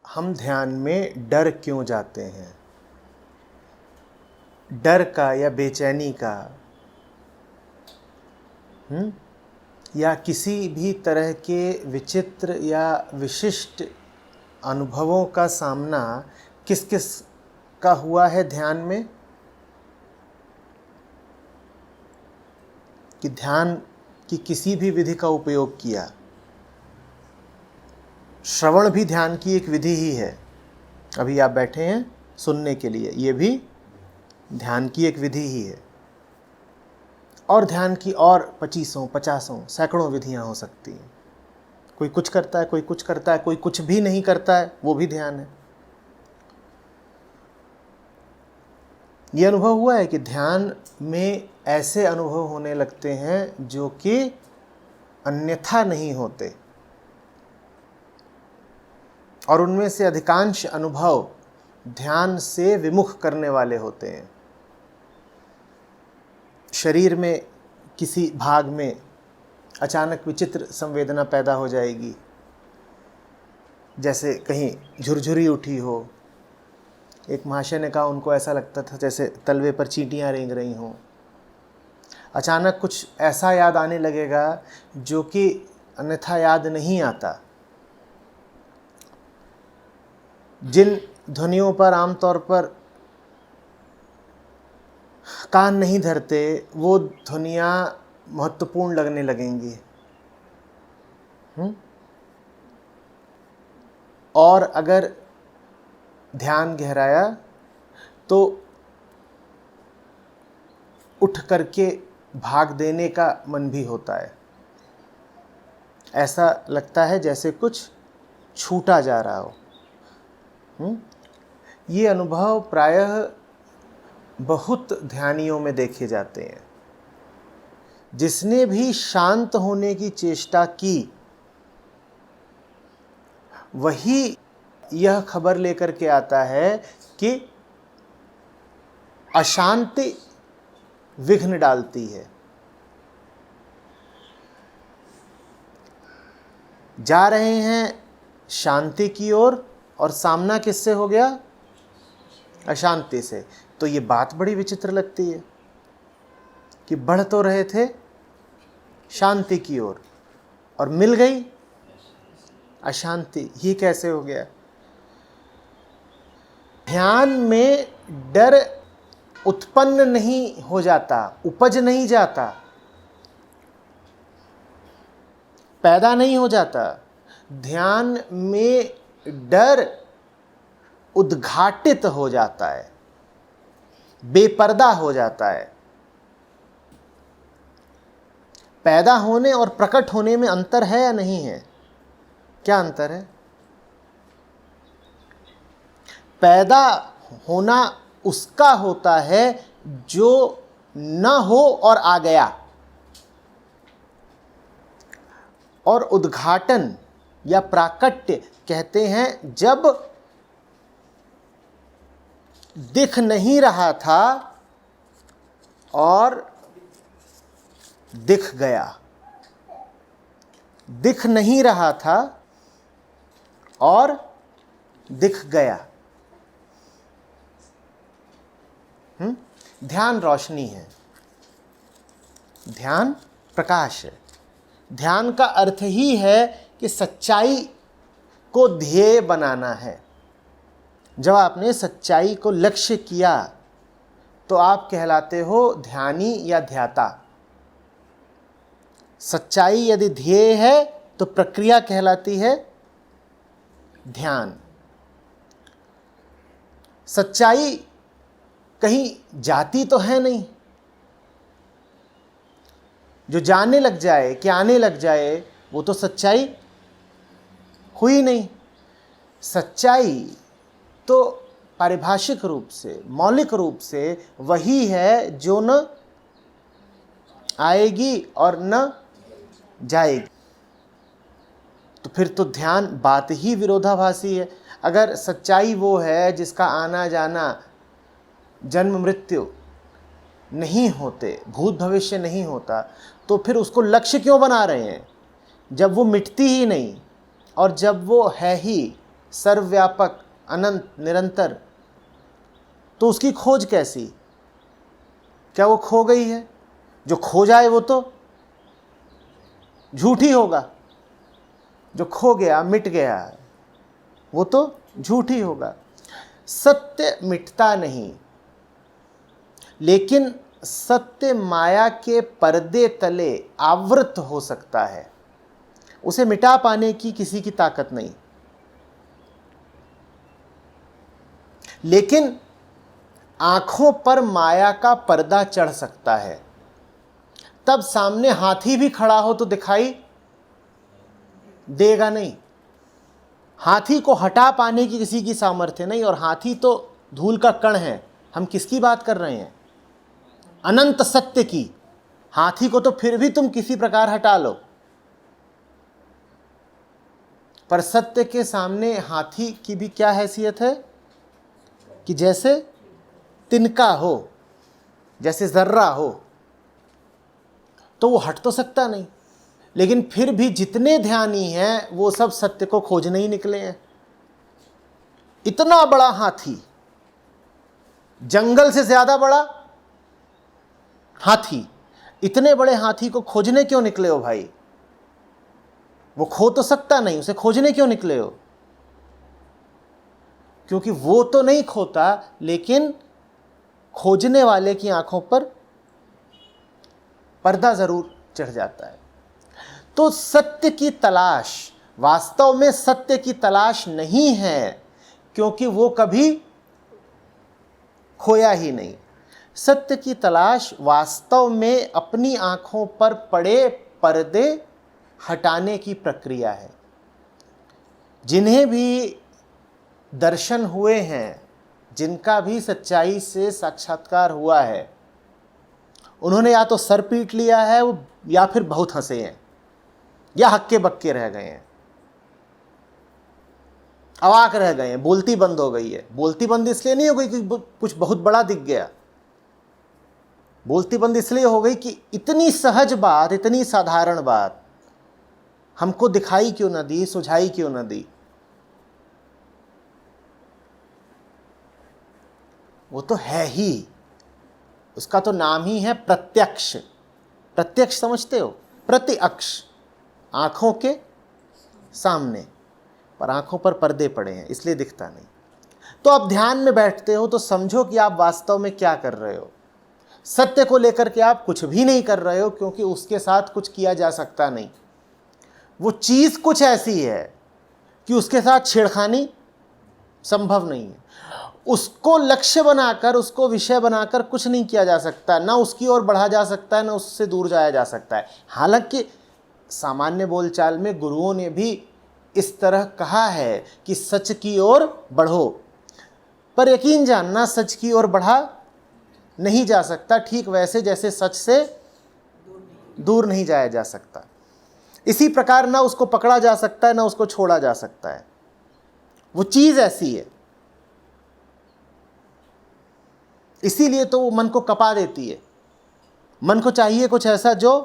हम ध्यान में डर क्यों जाते हैं? डर का या बेचैनी का, या किसी भी तरह के विचित्र या विशिष्ट अनुभवों का सामना किस किस का हुआ है ध्यान में? कि ध्यान की किसी भी विधि का उपयोग किया। श्रवण भी ध्यान की एक विधि ही है। अभी आप बैठे हैं सुनने के लिए, ये भी ध्यान की एक विधि ही है। और ध्यान की और 25 50 सैकड़ों विधियां हो सकती हैं। कोई कुछ करता है, कोई कुछ करता है, कोई कुछ भी नहीं करता है, वो भी ध्यान है। ये अनुभव हुआ है कि ध्यान में ऐसे अनुभव होने लगते हैं जो कि अन्यथा नहीं होते, और उनमें से अधिकांश अनुभव ध्यान से विमुख करने वाले होते हैं। शरीर में किसी भाग में अचानक विचित्र संवेदना पैदा हो जाएगी, जैसे कहीं झुरझुरी उठी हो। एक महाशय ने कहा उनको ऐसा लगता था जैसे तलवे पर चींटियां रेंग रही हों। अचानक कुछ ऐसा याद आने लगेगा जो कि अन्यथा याद नहीं आता। जिन ध्वनियों पर आमतौर पर कान नहीं धरते, वो ध्वनियाँ महत्वपूर्ण लगने लगेंगी। और अगर ध्यान गहराया तो उठ करके भाग देने का मन भी होता है। ऐसा लगता है जैसे कुछ छूटा जा रहा हो। ये अनुभव प्रायः बहुत ध्यानियों में देखे जाते हैं। जिसने भी शांत होने की चेष्टा की, वही यह खबर लेकर के आता है कि अशांति विघ्न डालती है। जा रहे हैं शांति की ओर और सामना किससे हो गया? अशांति से। तो ये बात बड़ी विचित्र लगती है कि बढ़ तो रहे थे शांति की ओर और मिल गई अशांति। ये कैसे हो गया? ध्यान में डर उत्पन्न नहीं हो जाता, उपज नहीं जाता, पैदा नहीं हो जाता। ध्यान में डर उद्घाटित हो जाता है, बेपर्दा हो जाता है। पैदा होने और प्रकट होने में अंतर है या नहीं है? क्या अंतर है? पैदा होना उसका होता है जो न हो और आ गया, और उद्घाटन या प्राकट्य कहते हैं जब दिख नहीं रहा था और दिख गया। दिख नहीं रहा था और दिख गया। ध्यान रोशनी है, ध्यान प्रकाश है। ध्यान का अर्थ ही है कि सच्चाई को ध्येय बनाना है। जब आपने सच्चाई को लक्ष्य किया तो आप कहलाते हो ध्यानी या ध्याता। सच्चाई यदि ध्येय है तो प्रक्रिया कहलाती है ध्यान। सच्चाई कहीं जाती तो है नहीं। जो जाने लग जाए कि आने लग जाए वो तो सच्चाई हुई नहीं। सच्चाई तो पारिभाषिक रूप से, मौलिक रूप से वही है जो न आएगी और न जाएगी। तो फिर तो ध्यान बात ही विरोधाभासी है। अगर सच्चाई वो है जिसका आना जाना, जन्म मृत्यु नहीं होते, भूत भविष्य नहीं होता, तो फिर उसको लक्ष्य क्यों बना रहे हैं जब वो मिटती ही नहीं और जब वो है ही सर्वव्यापक, अनंत, निरंतर, तो उसकी खोज कैसी? क्या वो खो गई है? जो खो जाए वो तो झूठ ही होगा। जो खो गया, मिट गया, वो तो झूठ ही होगा। सत्य मिटता नहीं, लेकिन सत्य माया के पर्दे तले आवृत हो सकता है। उसे मिटा पाने की किसी की ताकत नहीं। लेकिन आंखों पर माया का पर्दा चढ़ सकता है। तब सामने हाथी भी खड़ा हो तो दिखाई देगा नहीं। हाथी को हटा पाने की किसी की सामर्थ्य नहीं, और हाथी तो धूल का कण है। हम किसकी बात कर रहे हैं? अनंत सत्य की। हाथी को तो फिर भी तुम किसी प्रकार हटा लो, पर सत्य के सामने हाथी की भी क्या हैसियत है कि जैसे तिनका हो, जैसे जर्रा हो। तो वो हट तो सकता नहीं, लेकिन फिर भी जितने ध्यानी हैं वो सब सत्य को खोजने ही निकले हैं। इतना बड़ा हाथी, जंगल से ज्यादा बड़ा हाथी, इतने बड़े हाथी को खोजने क्यों निकले हो भाई? वो खो तो सकता नहीं, उसे खोजने क्यों निकले हो? क्योंकि वो तो नहीं खोता, लेकिन खोजने वाले की आंखों पर पर्दा जरूर चढ़ जाता है। तो सत्य की तलाश, वास्तव में सत्य की तलाश नहीं है, क्योंकि वो कभी खोया ही नहीं। सत्य की तलाश वास्तव में अपनी आंखों पर पड़े पर्दे हटाने की प्रक्रिया है। जिन्हें भी दर्शन हुए हैं, जिनका भी सच्चाई से साक्षात्कार हुआ है, उन्होंने या तो सर पीट लिया है, या फिर बहुत हंसे हैं, या हक्के बक्के रह गए हैं, अवाक रह गए हैं, बोलती बंद हो गई है। बोलती बंद इसलिए नहीं हो गई कि कुछ बहुत बड़ा दिख गया। बोलती बंद इसलिए हो गई कि इतनी सहज बात, इतनी साधारण बात हमको दिखाई क्यों ना दी, सुझाई क्यों ना दी। वो तो है ही, उसका तो नाम ही है प्रत्यक्ष। प्रत्यक्ष समझते हो? प्रत्यक्ष, आंखों के सामने, पर आंखों पर पर्दे पड़े हैं इसलिए दिखता नहीं। तो आप ध्यान में बैठते हो तो समझो कि आप वास्तव में क्या कर रहे हो। सत्य को लेकर के आप कुछ भी नहीं कर रहे हो, क्योंकि उसके साथ कुछ किया जा सकता नहीं। वो चीज कुछ ऐसी है कि उसके साथ छेड़खानी संभव नहीं है। उसको लक्ष्य बनाकर, उसको विषय बनाकर कुछ नहीं किया जा सकता, ना उसकी ओर बढ़ा जा सकता है, ना उससे दूर जाया जा सकता है। हालांकि सामान्य बोलचाल में गुरुओं ने भी इस तरह कहा है कि सच की ओर बढ़ो, पर यकीन जानना सच की ओर बढ़ा नहीं जा सकता, ठीक वैसे जैसे सच से दूर नहीं जाया जा सकता। इसी प्रकार ना उसको पकड़ा जा सकता है, ना उसको छोड़ा जा सकता है। वो चीज ऐसी है, इसीलिए तो वो मन को कपा देती है। मन को चाहिए कुछ ऐसा जो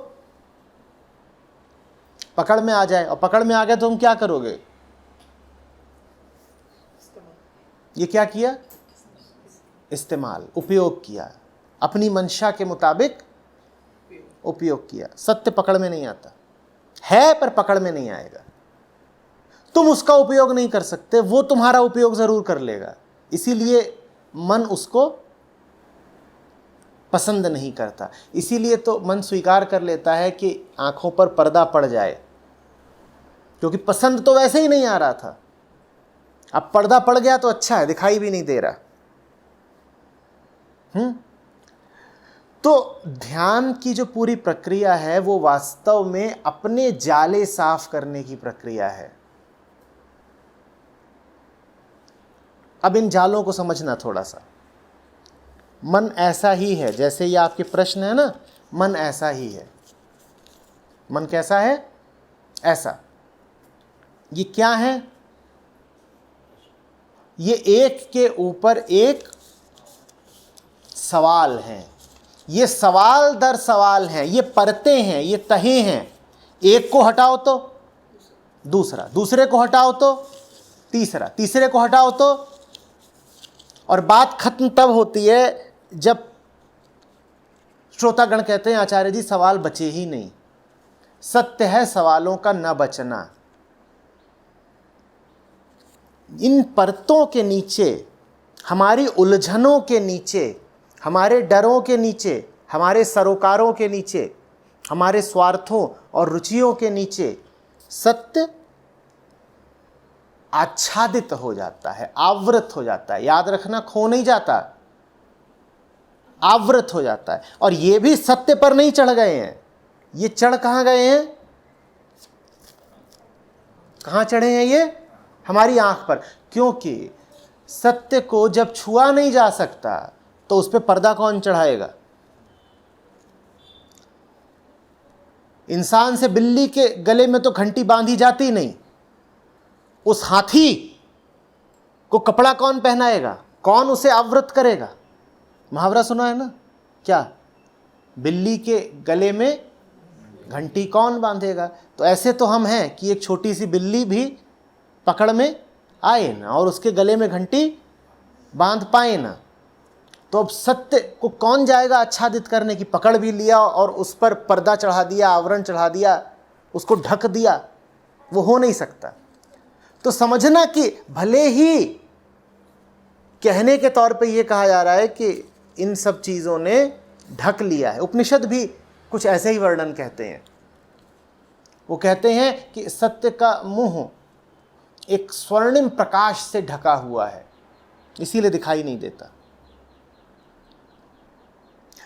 पकड़ में आ जाए, और पकड़ में आ गया तो तुम क्या करोगे? ये क्या किया? इस्तेमाल, उपयोग किया, अपनी मंशा के मुताबिक उपयोग किया। सत्य पकड़ में नहीं आता है, पर पकड़ में नहीं आएगा। तुम उसका उपयोग नहीं कर सकते, वो तुम्हारा उपयोग जरूर कर लेगा। इसीलिए मन उसको पसंद नहीं करता। इसीलिए तो मन स्वीकार कर लेता है कि आंखों पर पर्दा पड़ जाए, क्योंकि पसंद तो वैसे ही नहीं आ रहा था। अब पर्दा पड़ गया तो अच्छा है, दिखाई भी नहीं दे रहा। तो ध्यान की जो पूरी प्रक्रिया है वो वास्तव में अपने जाले साफ करने की प्रक्रिया है। अब इन जालों को समझना थोड़ा सा। मन ऐसा ही है, जैसे ये आपके प्रश्न है ना, मन ऐसा ही है। मन कैसा है? ऐसा। ये क्या है? ये एक के ऊपर एक सवाल हैं। ये सवाल दर सवाल हैं, ये परतें हैं, ये तहें हैं। एक को हटाओ तो दूसरा, दूसरे को हटाओ तो तीसरे को हटाओ तो, और बात खत्म तब होती है जब श्रोतागण कहते हैं आचार्य जी सवाल बचे ही नहीं। सत्य है सवालों का न बचना। इन परतों के नीचे, हमारी उलझनों के नीचे, हमारे डरों के नीचे, हमारे सरोकारों के नीचे, हमारे स्वार्थों और रुचियों के नीचे सत्य आच्छादित हो जाता है, आवृत हो जाता है। याद रखना, खो नहीं जाता, आवृत हो जाता है। और ये भी सत्य पर नहीं चढ़ गए हैं, ये चढ़ कहां गए हैं? कहां चढ़े हैं ये? हमारी आंख पर। क्योंकि सत्य को जब छुआ नहीं जा सकता तो उस पर पर्दा कौन चढ़ाएगा? इंसान से बिल्ली के गले में तो घंटी बांधी जाती नहीं, उस हाथी को कपड़ा कौन पहनाएगा? कौन उसे आवृत करेगा? मुहावरा सुना है ना क्या? बिल्ली के गले में घंटी कौन बांधेगा? तो ऐसे तो हम हैं कि एक छोटी सी बिल्ली भी पकड़ में आए ना और उसके गले में घंटी बांध पाए ना। तो अब सत्य को कौन जाएगा आच्छादित करने की? पकड़ भी लिया और उस पर पर्दा चढ़ा दिया, आवरण चढ़ा दिया, उसको ढक दिया, वो हो नहीं सकता। तो समझना कि भले ही कहने के तौर पे ये कहा जा रहा है कि इन सब चीज़ों ने ढक लिया है, उपनिषद भी कुछ ऐसे ही वर्णन कहते हैं। वो कहते हैं कि सत्य का मुंह एक स्वर्णिम प्रकाश से ढका हुआ है, इसीलिए दिखाई नहीं देता।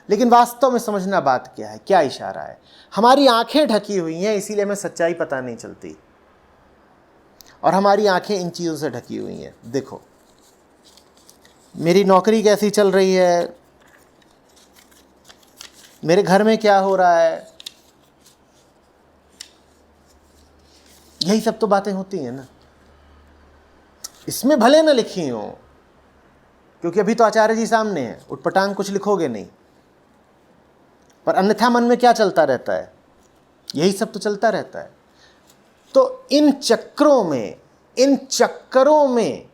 लेकिन वास्तव में समझना बात क्या है, क्या इशारा है? हमारी आंखें ढकी हुई हैं, इसीलिए हमें सच्चाई पता नहीं चलती, और हमारी आंखें इन चीज़ों से ढकी हुई हैं। देखो, मेरी नौकरी कैसी चल रही है, मेरे घर में क्या हो रहा है, यही सब तो बातें होती हैं ना। इसमें भले ना लिखी हो, क्योंकि अभी तो आचार्य जी सामने हैं, उटपटांग कुछ लिखोगे नहीं, पर अन्यथा मन में क्या चलता रहता है? यही सब तो चलता रहता है। तो इन चक्करों में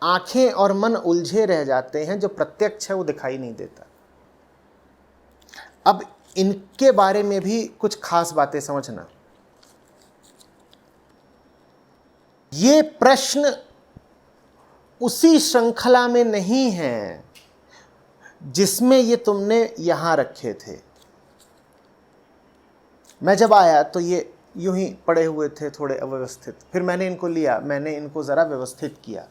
आंखें और मन उलझे रह जाते हैं। जो प्रत्यक्ष है वो दिखाई नहीं देता। अब इनके बारे में भी कुछ खास बातें समझना। ये प्रश्न उसी श्रृंखला में नहीं है जिसमें ये तुमने यहां रखे थे। मैं जब आया तो ये यूं ही पड़े हुए थे, थोड़े अव्यवस्थित। फिर मैंने इनको लिया, मैंने इनको ज़रा व्यवस्थित किया,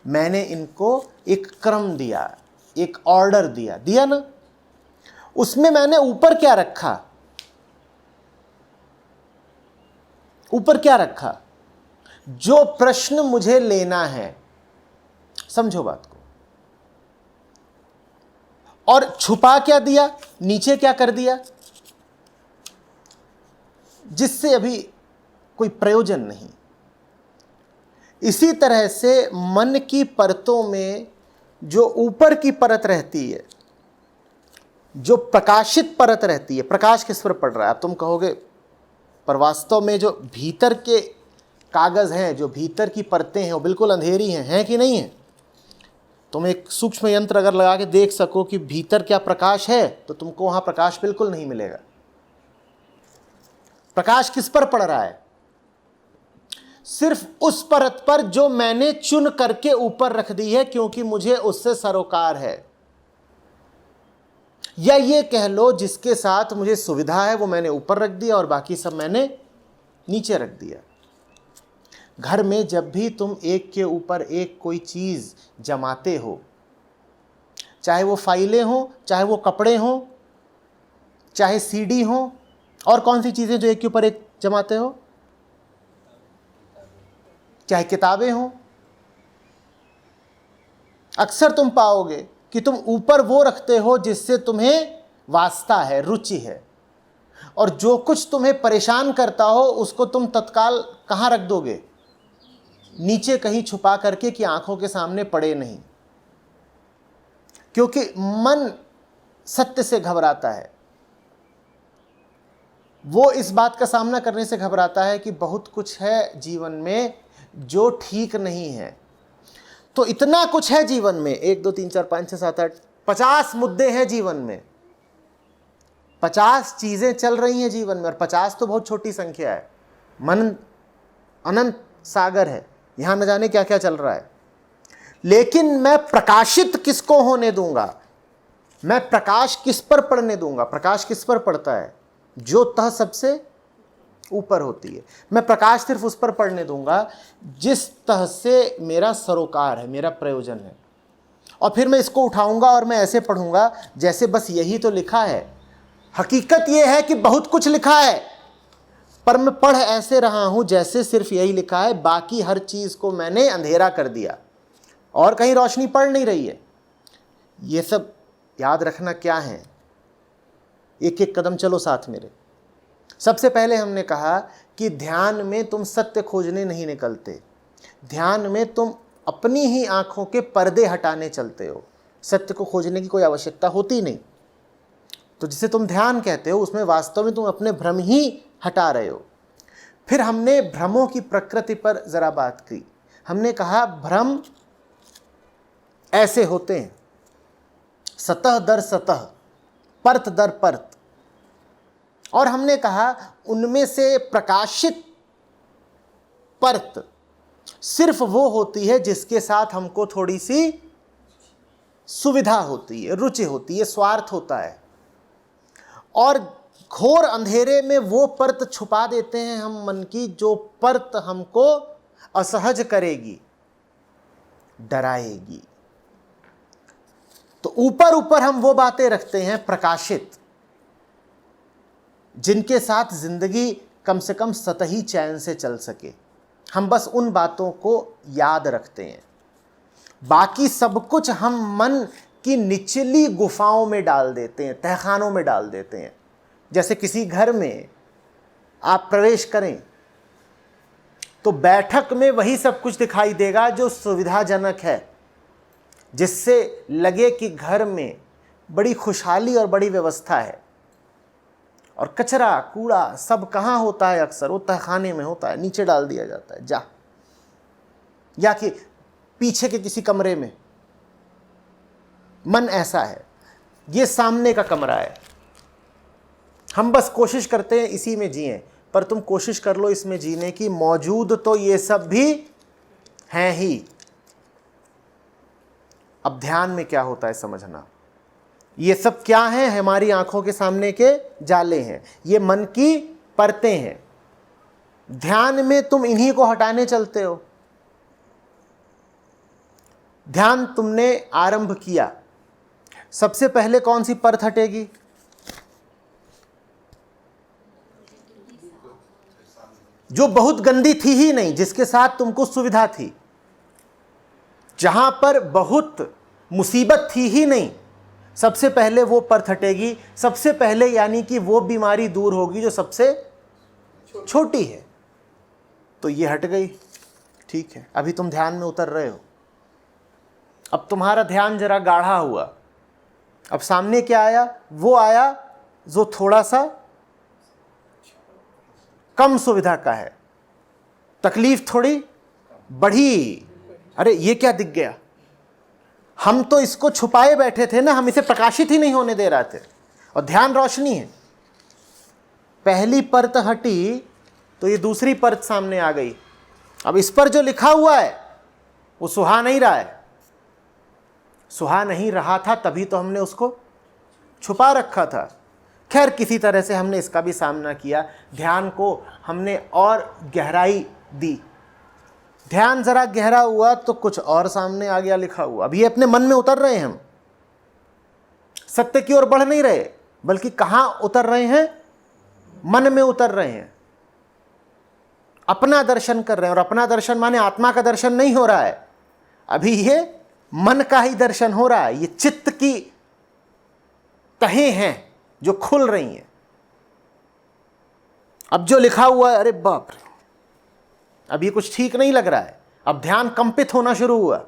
मैंने इनको एक क्रम दिया, एक ऑर्डर दिया ना। उसमें मैंने ऊपर क्या रखा? ऊपर क्या रखा? जो प्रश्न मुझे लेना है, समझो बात को। और छुपा क्या दिया? नीचे क्या कर दिया? जिससे अभी कोई प्रयोजन नहीं। इसी तरह से मन की परतों में जो ऊपर की परत रहती है, जो प्रकाशित परत रहती है, प्रकाश किस पर पड़ रहा है? अब तुम कहोगे पर वास्तव में जो भीतर के कागज हैं, जो भीतर की परतें हैं, वो बिल्कुल अंधेरी हैं कि नहीं है? तुम एक सूक्ष्म यंत्र अगर लगा के देख सको कि भीतर क्या प्रकाश है, तो तुमको वहां प्रकाश बिल्कुल नहीं मिलेगा। प्रकाश किस पर पड़ रहा है? सिर्फ उस परत पर जो मैंने चुन करके ऊपर रख दी है, क्योंकि मुझे उससे सरोकार है। या ये कह लो जिसके साथ मुझे सुविधा है वो मैंने ऊपर रख दिया और बाकी सब मैंने नीचे रख दिया। घर में जब भी तुम एक के ऊपर एक कोई चीज जमाते हो, चाहे वो फाइलें हो, चाहे वो कपड़े हो, चाहे सीडी हो, और कौन सी चीजें जो एक के ऊपर एक जमाते हो? चाहे किताबें हो, अक्सर तुम पाओगे कि तुम ऊपर वो रखते हो जिससे तुम्हें वास्ता है, रुचि है, और जो कुछ तुम्हें परेशान करता हो उसको तुम तत्काल कहां रख दोगे? नीचे कहीं छुपा करके कि आंखों के सामने पड़े नहीं। क्योंकि मन सत्य से घबराता है। वो इस बात का सामना करने से घबराता है कि बहुत कुछ है जीवन में जो ठीक नहीं है। तो इतना कुछ है जीवन में, 1 2 3 4 5 6 7 8 50 मुद्दे हैं जीवन में, 50 चीजें चल रही हैं जीवन में, और 50 तो बहुत छोटी संख्या है। मन अनंत सागर है, यहां न जाने क्या क्या चल रहा है। लेकिन मैं प्रकाशित किसको होने दूंगा, मैं प्रकाश किस पर पड़ने दूंगा। प्रकाश किस पर पड़ता है, जो तह सबसे ऊपर होती है। मैं प्रकाश सिर्फ उस पर पड़ने दूंगा जिस तह से मेरा सरोकार है, मेरा प्रयोजन है। और फिर मैं इसको उठाऊंगा और मैं ऐसे पढ़ूंगा जैसे बस यही तो लिखा है। हकीकत यह है कि बहुत कुछ लिखा है, पर मैं पढ़ ऐसे रहा हूं जैसे सिर्फ यही लिखा है, बाकी हर चीज को मैंने अंधेरा कर दिया और कहीं रोशनी पड़ नहीं रही है। ये सब याद रखना क्या है, एक एक कदम चलो साथ मेरे। सबसे पहले हमने कहा कि ध्यान में तुम सत्य खोजने नहीं निकलते, ध्यान में तुम अपनी ही आंखों के पर्दे हटाने चलते हो। सत्य को खोजने की कोई आवश्यकता होती नहीं। तो जिसे तुम ध्यान कहते हो उसमें वास्तव में तुम अपने भ्रम ही हटा रहे हो। फिर हमने भ्रमों की प्रकृति पर जरा बात की। हमने कहा भ्रम ऐसे होते हैं, सतह दर सतह, परत दर परत। और हमने कहा उनमें से प्रकाशित परत सिर्फ वो होती है जिसके साथ हमको थोड़ी सी सुविधा होती है, रुचि होती है, स्वार्थ होता है। और घोर अंधेरे में वो परत छुपा देते हैं हम मन की, जो परत हमको असहज करेगी, डराएगी। तो ऊपर ऊपर हम वो बातें रखते हैं प्रकाशित, जिनके साथ जिंदगी कम से कम सतही चैन से चल सके। हम बस उन बातों को याद रखते हैं। बाकी सब कुछ हम मन की निचली गुफाओं में डाल देते हैं, तहखानों में डाल देते हैं। जैसे किसी घर में आप प्रवेश करें तो बैठक में वही सब कुछ दिखाई देगा जो सुविधाजनक है, जिससे लगे कि घर में बड़ी खुशहाली और बड़ी व्यवस्था है। और कचरा कूड़ा सब कहाँ होता है, अक्सर वो तहखाने में होता है, नीचे डाल दिया जाता है, जा या कि पीछे के किसी कमरे में। मन ऐसा है, ये सामने का कमरा है, हम बस कोशिश करते हैं इसी में जिएं। पर तुम कोशिश कर लो इसमें जीने की, मौजूद तो ये सब भी हैं ही। अब ध्यान में क्या होता है समझना, ये सब क्या है, हमारी आंखों के सामने के जाले हैं, ये मन की परतें हैं। ध्यान में तुम इन्हीं को हटाने चलते हो। ध्यान तुमने आरंभ किया, सबसे पहले कौन सी परत हटेगी, जो बहुत गंदी थी ही नहीं, जिसके साथ तुमको सुविधा थी, जहां पर बहुत मुसीबत थी ही नहीं, सबसे पहले वो परत हटेगी। सबसे पहले यानी कि वो बीमारी दूर होगी जो सबसे छोटी है। तो ये हट गई, ठीक है। अभी तुम ध्यान में उतर रहे हो, अब तुम्हारा ध्यान जरा गाढ़ा हुआ। अब सामने क्या आया, वो आया जो थोड़ा सा कम सुविधा का है, तकलीफ थोड़ी बढ़ी। अरे ये क्या दिख गया, हम तो इसको छुपाए बैठे थे ना, हम इसे प्रकाशित ही नहीं होने दे रहे थे। और ध्यान रोशनी है, पहली परत हटी तो ये दूसरी परत सामने आ गई। अब इस पर जो लिखा हुआ है वो सुहा नहीं रहा है, सुहा नहीं रहा था तभी तो हमने उसको छुपा रखा था। खैर किसी तरह से हमने इसका भी सामना किया, ध्यान को हमने और गहराई दी। ध्यान जरा गहरा हुआ तो कुछ और सामने आ गया लिखा हुआ। अब ये अपने मन में उतर रहे हैं, हम सत्य की ओर बढ़ नहीं रहे, बल्कि कहां उतर रहे हैं, मन में उतर रहे हैं, अपना दर्शन कर रहे हैं। और अपना दर्शन माने आत्मा का दर्शन नहीं हो रहा है, अभी ये मन का ही दर्शन हो रहा है। ये चित्त की तहें हैं जो खुल रही हैं। अब जो लिखा हुआ है, अरे बाप रे, अब ये कुछ ठीक नहीं लग रहा है। अब ध्यान कंपित होना शुरू हुआ।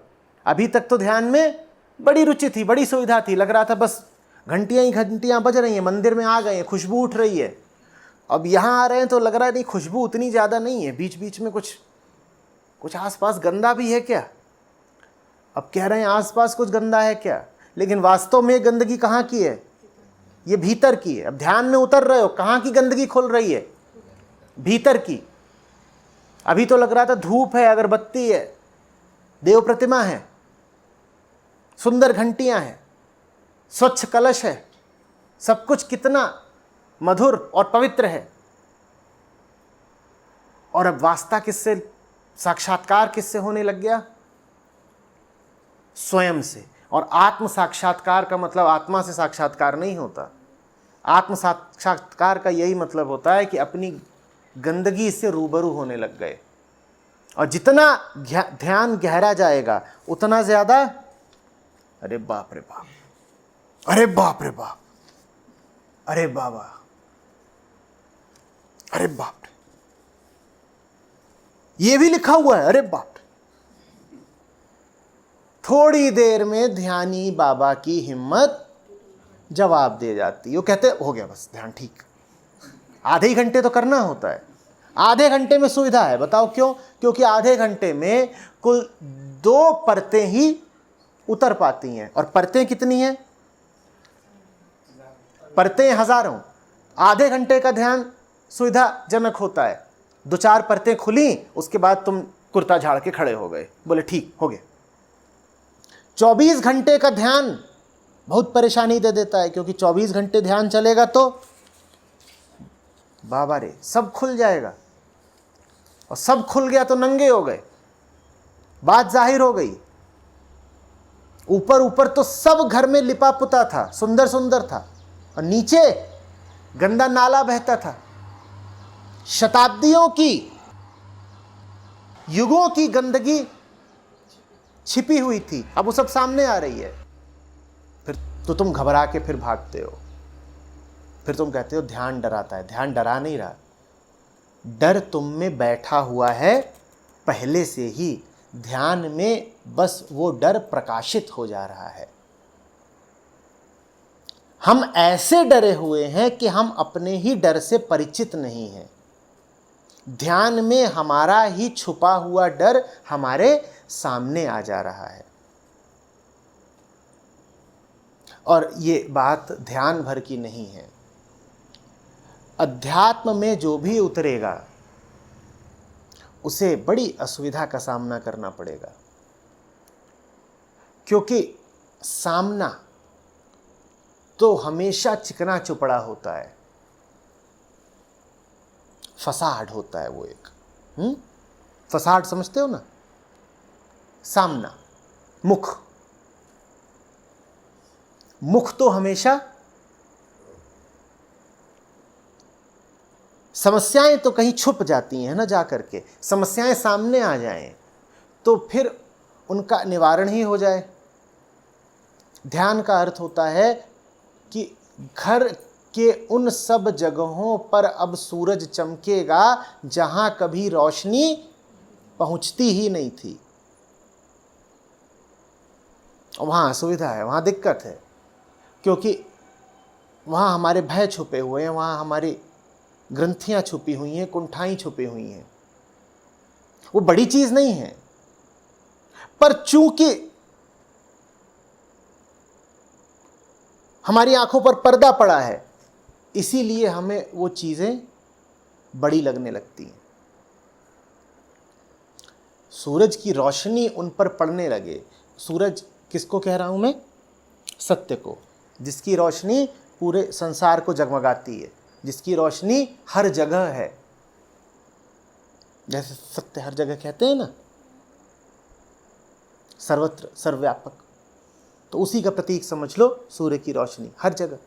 अभी तक तो ध्यान में बड़ी रुचि थी, बड़ी सुविधा थी, लग रहा था बस घंटियां ही घंटियां बज रही हैं, मंदिर में आ गए हैं, खुशबू उठ रही है। अब यहां आ रहे हैं तो लग रहा है नहीं, खुशबू उतनी ज़्यादा नहीं है, बीच बीच में कुछ कुछ आसपास गंदा भी है क्या? अब कह रहे हैं आसपास कुछ गंदा है क्या, लेकिन वास्तव में गंदगी कहाँ की है? ये भीतर की है। अब ध्यान में उतर रहे हो, कहाँ की गंदगी खुल रही है? भीतर की। अभी तो लग रहा था धूप है, अगरबत्ती है, देव प्रतिमा है, सुंदर घंटियां हैं, स्वच्छ कलश है, सब कुछ कितना मधुर और पवित्र है। और अब वास्ता किससे, साक्षात्कार किससे होने लग गया? स्वयं से। और आत्म साक्षात्कार का मतलब आत्मा से साक्षात्कार नहीं होता। आत्म साक्षात्कार का यही मतलब होता है कि अपनी गंदगी से रूबरू होने लग गए। और जितना ध्यान गहरा जाएगा उतना ज्यादा, अरे बाप रे बाप, अरे बाप रे बाप, अरे बाबा, अरे बाप रे, ये भी लिखा हुआ है, अरे बाप रे। थोड़ी देर में ध्यानी बाबा की हिम्मत जवाब दे जाती है। वो कहते हो गया बस ध्यान ठीक। आधे ही घंटे तो करना होता है, आधे घंटे में सुविधा है। बताओ क्यों? क्योंकि आधे घंटे में कुल 2 परतें ही उतर पाती हैं। और परतें कितनी हैं? परतें हजारों। आधे घंटे का ध्यान सुविधाजनक होता है। 2-4 परतें खुली, उसके बाद तुम कुर्ता झाड़ के खड़े हो गए, बोले ठीक हो गया। 24 घंटे का ध्यान बहुत परेशानी दे देता है, क्योंकि 24 घंटे ध्यान चलेगा तो बाबा रे सब खुल जाएगा। और सब खुल गया तो नंगे हो गए, बात जाहिर हो गई। ऊपर ऊपर तो सब घर में लिपा पुता था, सुंदर सुंदर था, और नीचे गंदा नाला बहता था। शताब्दियों की, युगों की गंदगी छिपी हुई थी, अब वो सब सामने आ रही है। फिर तो तुम घबरा के फिर भागते हो। फिर तुम कहते हो ध्यान डराता है। ध्यान डरा नहीं रहा, डर तुम में बैठा हुआ है पहले से ही। ध्यान में बस वो डर प्रकाशित हो जा रहा है। हम ऐसे डरे हुए हैं कि हम अपने ही डर से परिचित नहीं हैं। ध्यान में हमारा ही छुपा हुआ डर हमारे सामने आ जा रहा है। और ये बात ध्यान भर की नहीं है। अध्यात्म में जो भी उतरेगा उसे बड़ी असुविधा का सामना करना पड़ेगा, क्योंकि सामना तो हमेशा चिकना चुपड़ा होता है, फसाड होता है वो एक। फसाड समझते हो ना? सामना, मुख। मुख तो हमेशा, समस्याएं तो कहीं छुप जाती हैं ना, जा करके समस्याएं सामने आ जाएं तो फिर उनका निवारण ही हो जाए। ध्यान का अर्थ होता है कि घर के उन सब जगहों पर अब सूरज चमकेगा जहां कभी रोशनी पहुंचती ही नहीं थी। वहां असुविधा है, वहां दिक्कत है, क्योंकि वहां हमारे भय छुपे हुए हैं, वहां हमारी ग्रंथियां छुपी हुई हैं, कुंठाई छुपी हुई हैं। वो बड़ी चीज नहीं है, पर चूंकि हमारी आंखों पर पर्दा पड़ा है, इसीलिए हमें वो चीजें बड़ी लगने लगती हैं। सूरज की रोशनी उन पर पड़ने लगे। सूरज किसको कह रहा हूं मैं? सत्य को, जिसकी रोशनी पूरे संसार को जगमगाती है, जिसकी रोशनी हर जगह है। जैसे सत्य हर जगह कहते हैं ना, सर्वत्र सर्वव्यापक, तो उसी का प्रतीक समझ लो सूर्य की रोशनी हर जगह।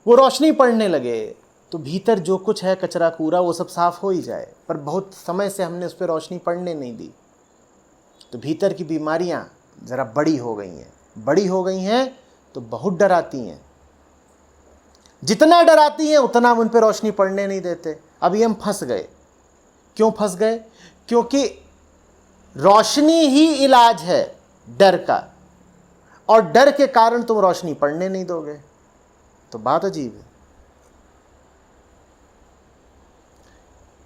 वो रोशनी पड़ने लगे तो भीतर जो कुछ है कचरा कूड़ा वो सब साफ हो ही जाए। पर बहुत समय से हमने उस पर रोशनी पड़ने नहीं दी, तो भीतर की बीमारियां जरा बड़ी हो गई हैं। बड़ी हो गई हैं तो बहुत डराती हैं। जितना डराती हैं उतना हम उन पर रोशनी पड़ने नहीं देते। अभी हम फंस गए। क्यों फंस गए? क्योंकि रोशनी ही इलाज है डर का, और डर के कारण तुम रोशनी पड़ने नहीं दोगे। तो बात अजीब है।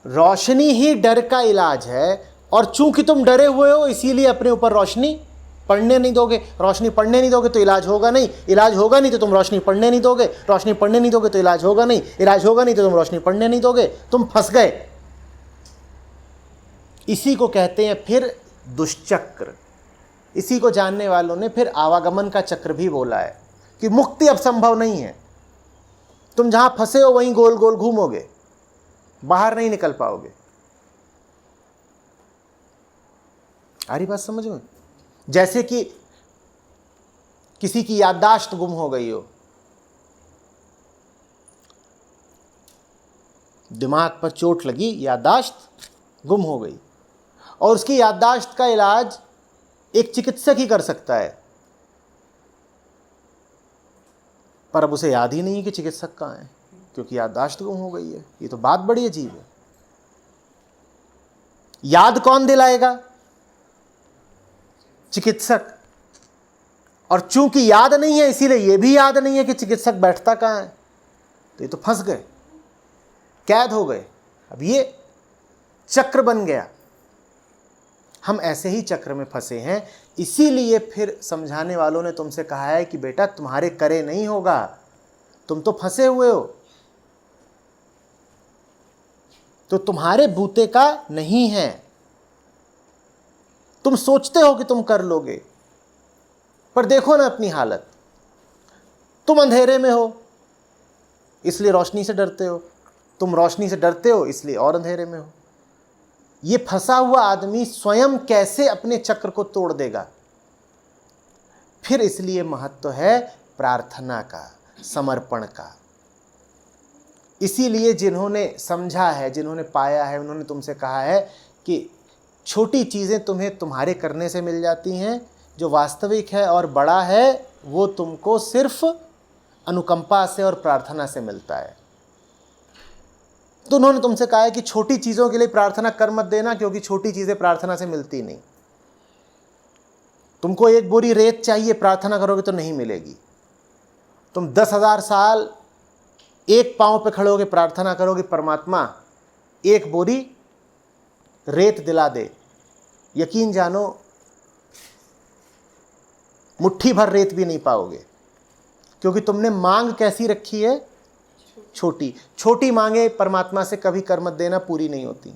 रोशनी ही डर का इलाज है, और चूंकि तुम डरे हुए हो इसीलिए अपने ऊपर रोशनी पढ़ने नहीं दोगे। रोशनी पढ़ने नहीं दोगे तो इलाज होगा नहीं, इलाज होगा नहीं तो तुम रोशनी पढ़ने नहीं दोगे, रोशनी पढ़ने नहीं दोगे तो इलाज होगा नहीं, इलाज होगा नहीं तो तुम रोशनी पढ़ने नहीं दोगे, तुम फंस गए। इसी को कहते हैं फिर दुष्चक्र। इसी को जानने वालों ने फिर आवागमन का चक्र भी बोला है कि मुक्ति अब संभव नहीं है। तुम जहां फंसे हो वहीं गोल गोल घूमोगे, बाहर नहीं निकल पाओगे। आ रही बात समझ में? जैसे कि किसी की याददाश्त गुम हो गई हो, दिमाग पर चोट लगी, याददाश्त गुम हो गई, और उसकी याददाश्त का इलाज एक चिकित्सक ही कर सकता है, पर अब उसे याद ही नहीं है कि चिकित्सक कहाँ है, क्योंकि याददाश्त गुम हो गई है। ये तो बात बड़ी अजीब है। याद कौन दिलाएगा? चिकित्सक। और चूंकि याद नहीं है इसीलिए ये भी याद नहीं है कि चिकित्सक बैठता कहाँ है, तो ये तो फंस गए, कैद हो गए। अब ये चक्र बन गया। हम ऐसे ही चक्र में फंसे हैं। इसीलिए फिर समझाने वालों ने तुमसे कहा है कि बेटा तुम्हारे करे नहीं होगा, तुम तो फंसे हुए हो, तो तुम्हारे बूते का नहीं है। तुम सोचते हो कि तुम कर लोगे, पर देखो ना अपनी हालत। तुम अंधेरे में हो इसलिए रोशनी से डरते हो, तुम रोशनी से डरते हो इसलिए और अंधेरे में हो। ये फंसा हुआ आदमी स्वयं कैसे अपने चक्र को तोड़ देगा? फिर इसलिए महत्व है प्रार्थना का, समर्पण का। इसीलिए जिन्होंने समझा है, जिन्होंने पाया है, उन्होंने तुमसे कहा है कि छोटी चीज़ें तुम्हें तुम्हारे करने से मिल जाती हैं, जो वास्तविक है और बड़ा है वो तुमको सिर्फ अनुकंपा से और प्रार्थना से मिलता है। तो उन्होंने तुमसे कहा है कि छोटी चीज़ों के लिए प्रार्थना कर मत देना, क्योंकि छोटी चीज़ें प्रार्थना से मिलती नहीं। तुमको एक बोरी रेत चाहिए, प्रार्थना करोगे तो नहीं मिलेगी। तुम 10,000 साल एक पांव पे खड़े होकर प्रार्थना करोगे परमात्मा एक बोरी रेत दिला दे, यकीन जानो मुट्ठी भर रेत भी नहीं पाओगे, क्योंकि तुमने मांग कैसी रखी है? छोटी। छोटी मांगे परमात्मा से कभी कर मत देना, पूरी नहीं होती।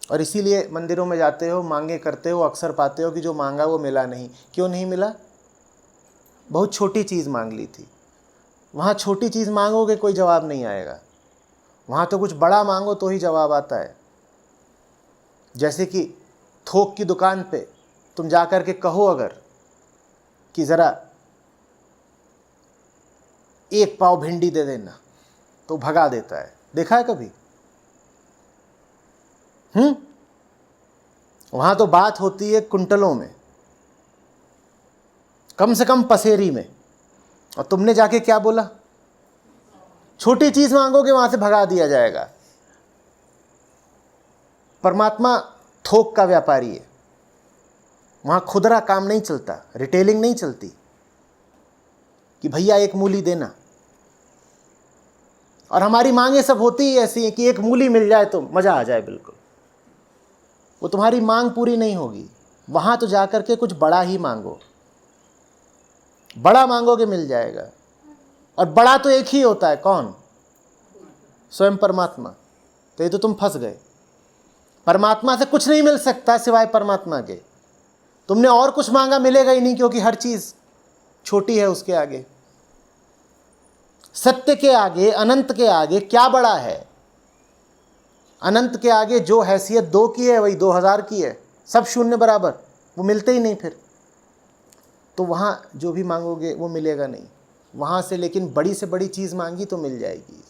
और इसीलिए मंदिरों में जाते हो, मांगे करते हो, अक्सर पाते हो कि जो मांगा वो मिला नहीं। क्यों नहीं मिला? बहुत छोटी चीज़ मांग ली थी। वहाँ छोटी चीज़ मांगोगे कोई जवाब नहीं आएगा, वहाँ तो कुछ बड़ा मांगो तो ही जवाब आता है। जैसे कि थोक की दुकान पे तुम जाकर के कहो अगर कि ज़रा एक पाव भिंडी दे देना, तो भगा देता है। देखा है कभी? वहाँ तो बात होती है कुंटलों में, कम से कम पसेरी में, और तुमने जाके क्या बोला? छोटी चीज़ मांगोगे वहाँ से भगा दिया जाएगा। परमात्मा थोक का व्यापारी है, वहाँ खुदरा काम नहीं चलता, रिटेलिंग नहीं चलती कि भैया एक मूली देना। और हमारी मांगे सब होती ही ऐसी हैं कि एक मूली मिल जाए तो मज़ा आ जाए। बिल्कुल वो तुम्हारी मांग पूरी नहीं होगी। वहाँ तो जाकर के कुछ बड़ा ही मांगो, बड़ा मांगोगे मिल जाएगा। और बड़ा तो एक ही होता है, कौन? स्वयं परमात्मा। तो ये तो तुम फंस गए। परमात्मा से कुछ नहीं मिल सकता सिवाय परमात्मा के। तुमने और कुछ मांगा मिलेगा ही नहीं, क्योंकि हर चीज़ छोटी है उसके आगे। सत्य के आगे, अनंत के आगे क्या बड़ा है? अनंत के आगे जो हैसियत 2 की है वही 2000 की है, सब शून्य बराबर, वो मिलते ही नहीं। फिर तो वहाँ जो भी मांगोगे वो मिलेगा नहीं। वहाँ से लेकिन बड़ी से बड़ी चीज़ मांगी तो मिल जाएगी।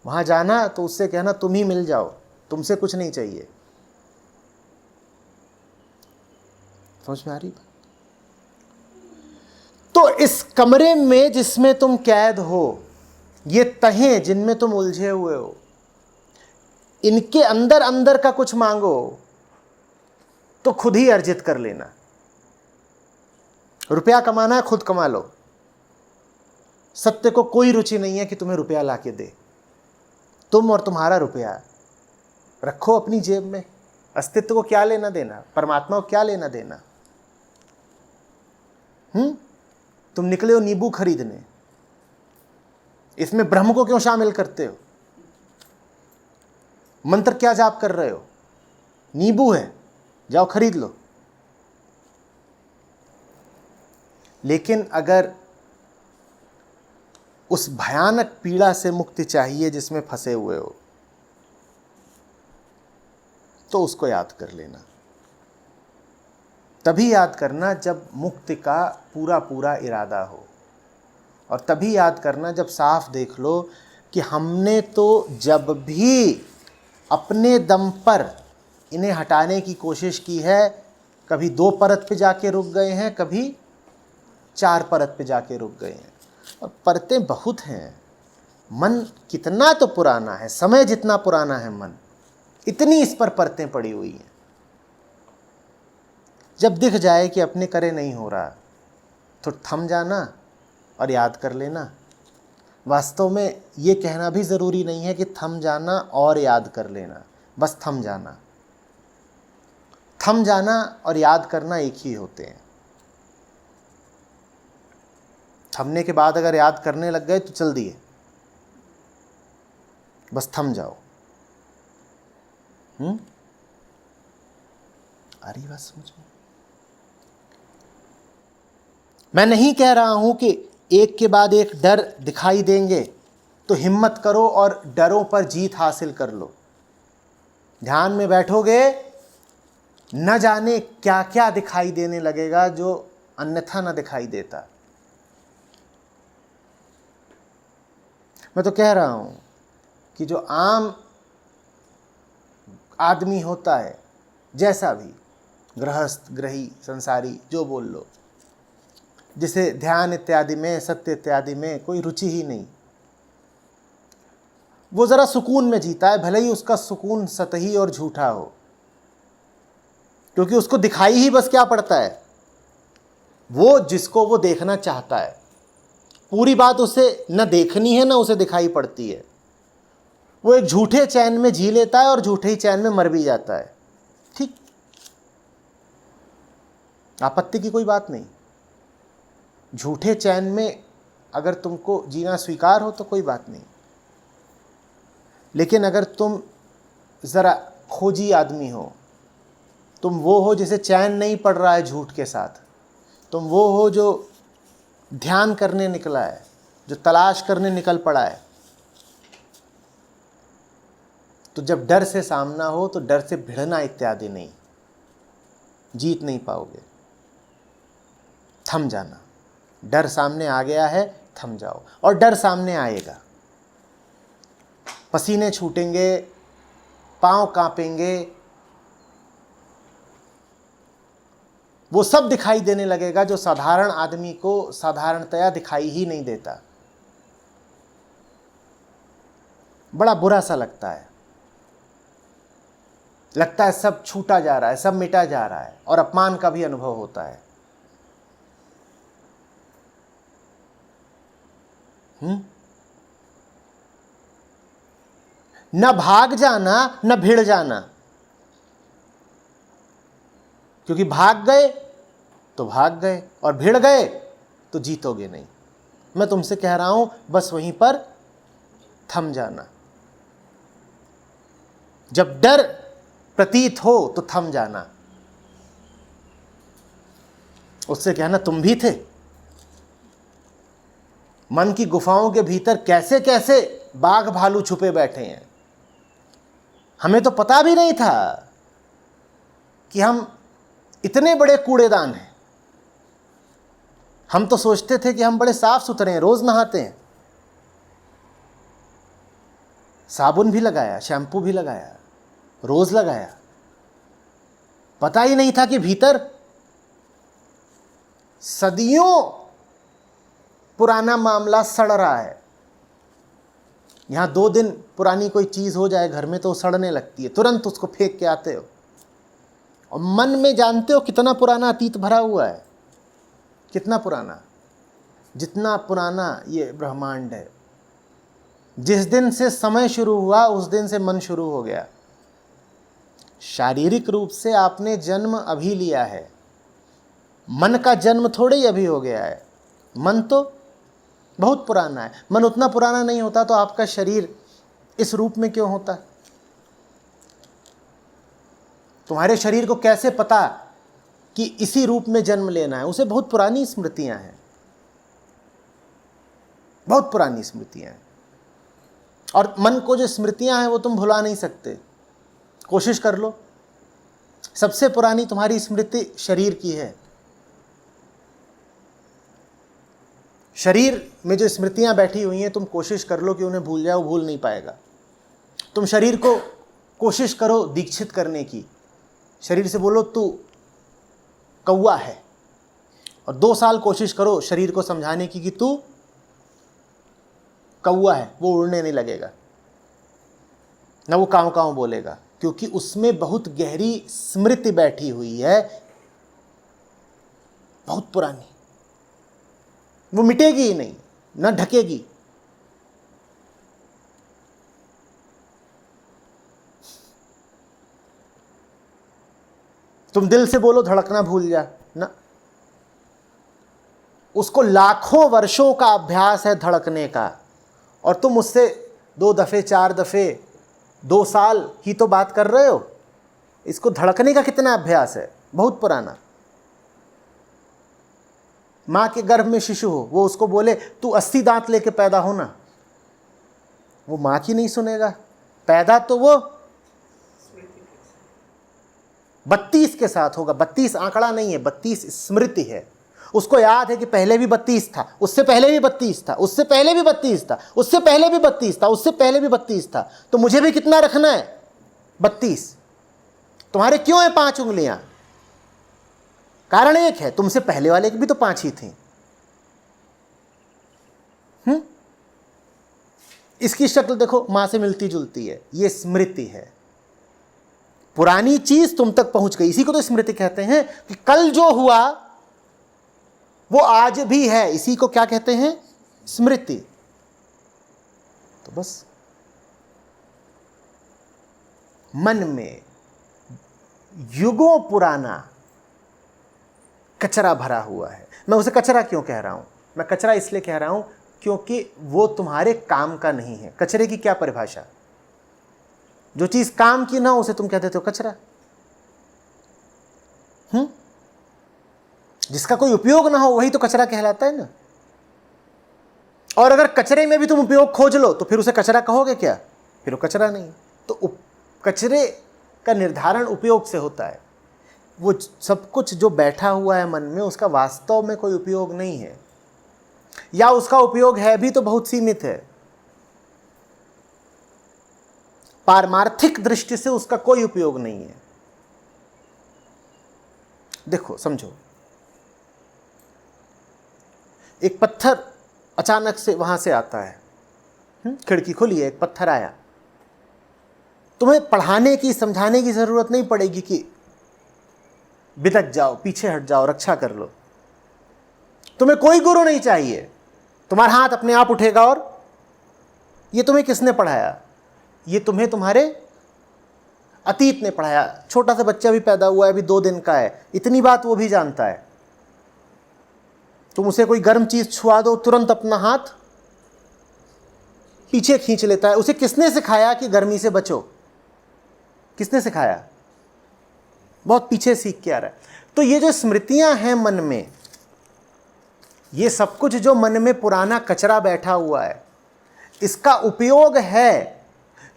वहाँ जाना तो उससे कहना तुम ही मिल जाओ, तुमसे कुछ नहीं चाहिए। समझ में आ रही बात? तो इस कमरे में जिसमें तुम कैद हो, ये तहें जिनमें तुम उलझे हुए हो, इनके अंदर अंदर का कुछ मांगो तो खुद ही अर्जित कर लेना। रुपया कमाना है, खुद कमा लो। सत्य को कोई रुचि नहीं है कि तुम्हें रुपया लाके दे। तुम और तुम्हारा रुपया रखो अपनी जेब में। अस्तित्व को क्या लेना देना, परमात्मा को क्या लेना देना। तुम निकले हो नींबू खरीदने, इसमें ब्रह्म को क्यों शामिल करते हो? मंत्र क्या जाप कर रहे हो? नींबू है, जाओ खरीद लो। लेकिन अगर उस भयानक पीड़ा से मुक्ति चाहिए जिसमें फंसे हुए हो, तो उसको याद कर लेना। तभी याद करना जब मुक्ति का पूरा पूरा इरादा हो, और तभी याद करना जब साफ देख लो कि हमने तो जब भी अपने दम पर इन्हें हटाने की कोशिश की है, कभी 2 परत पे जाके रुक गए हैं, कभी 4 परत पे जाके रुक गए हैं। और परतें बहुत हैं। मन कितना तो पुराना है, समय जितना पुराना है मन, इतनी इस पर परतें पड़ी हुई हैं। जब दिख जाए कि अपने करे नहीं हो रहा, तो थम जाना और याद कर लेना। वास्तव में ये कहना भी ज़रूरी नहीं है कि थम जाना और याद कर लेना, बस थम जाना। थम जाना और याद करना एक ही होते हैं। थमने के बाद अगर याद करने लग गए तो चल दिए, बस थम जाओ। आ रही बात समझ में? मैं नहीं कह रहा हूं कि एक के बाद एक डर दिखाई देंगे तो हिम्मत करो और डरों पर जीत हासिल कर लो। ध्यान में बैठोगे, न जाने क्या क्या दिखाई देने लगेगा जो अन्यथा न दिखाई देता। मैं तो कह रहा हूं कि जो आम आदमी होता है, जैसा भी, गृहस्थ, गृही, संसारी, जो बोल लो, जिसे ध्यान इत्यादि में, सत्य इत्यादि में कोई रुचि ही नहीं, वो ज़रा सुकून में जीता है, भले ही उसका सुकून सतही और झूठा हो, क्योंकि उसको दिखाई ही बस क्या पड़ता है, वो जिसको वो देखना चाहता है। पूरी बात उसे न देखनी है, न उसे दिखाई पड़ती है। वो एक झूठे चैन में जी लेता है और झूठे ही चैन में मर भी जाता है। ठीक, आपत्ति की कोई बात नहीं। झूठे चैन में अगर तुमको जीना स्वीकार हो तो कोई बात नहीं, लेकिन अगर तुम ज़रा खोजी आदमी हो, तुम वो हो जिसे चैन नहीं पड़ रहा है झूठ के साथ, तुम वो हो जो ध्यान करने निकला है, जो तलाश करने निकल पड़ा है, तो जब डर से सामना हो तो डर से भिड़ना इत्यादि नहीं, जीत नहीं पाओगे। थम जाना। डर सामने आ गया है, थम जाओ। और डर सामने आएगा, पसीने छूटेंगे, पांव कांपेंगे, वो सब दिखाई देने लगेगा जो साधारण आदमी को साधारणतया दिखाई ही नहीं देता। बड़ा बुरा सा लगता है सब छूटा जा रहा है, सब मिटा जा रहा है, और अपमान का भी अनुभव होता है। न भाग जाना न भिड़ जाना, क्योंकि भाग गए तो भाग गए और भिड़ गए तो जीतोगे नहीं। मैं तुमसे कह रहा हूं बस वहीं पर थम जाना। जब डर प्रतीत हो तो थम जाना, उससे कहना तुम भी थे। मन की गुफाओं के भीतर कैसे कैसे बाघ भालू छुपे बैठे हैं, हमें तो पता भी नहीं था कि हम इतने बड़े कूड़ेदान हैं। हम तो सोचते थे कि हम बड़े साफ सुथरे हैं, रोज नहाते हैं, साबुन भी लगाया, शैम्पू भी लगाया, रोज लगाया। पता ही नहीं था कि भीतर सदियों पुराना मामला सड़ रहा है। यहां 2 दिन पुरानी कोई चीज हो जाए घर में तो सड़ने लगती है, तुरंत उसको फेंक के आते हो, और मन में जानते हो कितना पुराना अतीत भरा हुआ है। कितना पुराना, जितना पुराना ये ब्रह्मांड है, जिस दिन से समय शुरू हुआ उस दिन से मन शुरू हो गया। शारीरिक रूप से आपने जन्म अभी लिया है, मन का जन्म थोड़े ही अभी हो गया है। मन तो बहुत पुराना है। मन उतना पुराना नहीं होता तो आपका शरीर इस रूप में क्यों होता? तुम्हारे शरीर को कैसे पता कि इसी रूप में जन्म लेना है? उसे बहुत पुरानी स्मृतियां हैं, बहुत पुरानी स्मृतियां हैं। और मन को जो स्मृतियां हैं वो तुम भुला नहीं सकते। कोशिश कर लो। सबसे पुरानी तुम्हारी स्मृति शरीर की है। शरीर में जो स्मृतियां बैठी हुई हैं, तुम कोशिश कर लो कि उन्हें भूल जाओ, भूल नहीं पाएगा। तुम शरीर को कोशिश करो दीक्षित करने की। शरीर से बोलो तू कौवा है, और 2 साल कोशिश करो शरीर को समझाने की कि तू कौवा है, वो उड़ने नहीं लगेगा, ना वो काँव काँव बोलेगा, क्योंकि उसमें बहुत गहरी स्मृति बैठी हुई है, बहुत पुरानी। वो मिटेगी ही नहीं, ना ढकेगी। तुम दिल से बोलो धड़कना भूल जा ना, उसको लाखों वर्षों का अभ्यास है धड़कने का, और तुम उससे 2 दफे 4 दफे 2 साल ही तो बात कर रहे हो। इसको धड़कने का कितना अभ्यास है, बहुत पुराना। माँ के गर्भ में शिशु हो, वो उसको बोले तू 80 दांत लेके पैदा हो ना, वो माँ की नहीं सुनेगा। पैदा तो वो 32 के साथ होगा। 32 आंकड़ा नहीं है, 32 स्मृति है। उसको याद है कि पहले भी 32 था, उससे पहले भी 32 था, उससे पहले भी 32 था, उससे पहले भी 32 था, उससे पहले भी 32 था। तो मुझे भी कितना रखना है? 32। तुम्हारे क्यों है 5 उंगलियां? कारण एक है, तुमसे पहले वाले की भी तो 5 ही थी। इसकी शक्ल देखो, मां से मिलती जुलती है। ये स्मृति है। पुरानी चीज तुम तक पहुंच गई। इसी को तो स्मृति कहते हैं कि कल जो हुआ वो आज भी है। इसी को क्या कहते हैं? स्मृति। तो बस मन में युगों पुराना कचरा भरा हुआ है। मैं उसे कचरा क्यों कह रहा हूं? मैं कचरा इसलिए कह रहा हूं क्योंकि वो तुम्हारे काम का नहीं है। कचरे की क्या परिभाषा? जो चीज काम की ना हो उसे तुम कह देते हो कचरा। जिसका कोई उपयोग ना हो वही तो कचरा कहलाता है ना। और अगर कचरे में भी तुम उपयोग खोज लो तो फिर उसे कचरा कहोगे क्या? फिर वो कचरा नहीं। तो कचरे का निर्धारण उपयोग से होता है। वो सब कुछ जो बैठा हुआ है मन में, उसका वास्तव में कोई उपयोग नहीं है, या उसका उपयोग है भी तो बहुत सीमित है। पारमार्थिक दृष्टि से उसका कोई उपयोग नहीं है। देखो, समझो, एक पत्थर अचानक से वहां से आता है। खिड़की खुली है, एक पत्थर आया। तुम्हें पढ़ाने की, समझाने की जरूरत नहीं पड़ेगी कि बिदक जाओ, पीछे हट जाओ, रक्षा कर लो। तुम्हें कोई गुरु नहीं चाहिए। तुम्हारा हाथ अपने आप उठेगा। और ये तुम्हें किसने पढ़ाया? ये तुम्हें तुम्हारे अतीत ने पढ़ाया। छोटा सा बच्चा भी पैदा हुआ है, अभी 2 दिन का है, इतनी बात वो भी जानता है। तुम उसे कोई गर्म चीज छुआ दो, तुरंत अपना हाथ पीछे खींच लेता है। उसे किसने सिखाया कि गर्मी से बचो? किसने सिखाया? बहुत पीछे सीख के आ रहा है। तो ये जो स्मृतियां हैं मन में, ये सब कुछ जो मन में पुराना कचरा बैठा हुआ है, इसका उपयोग है,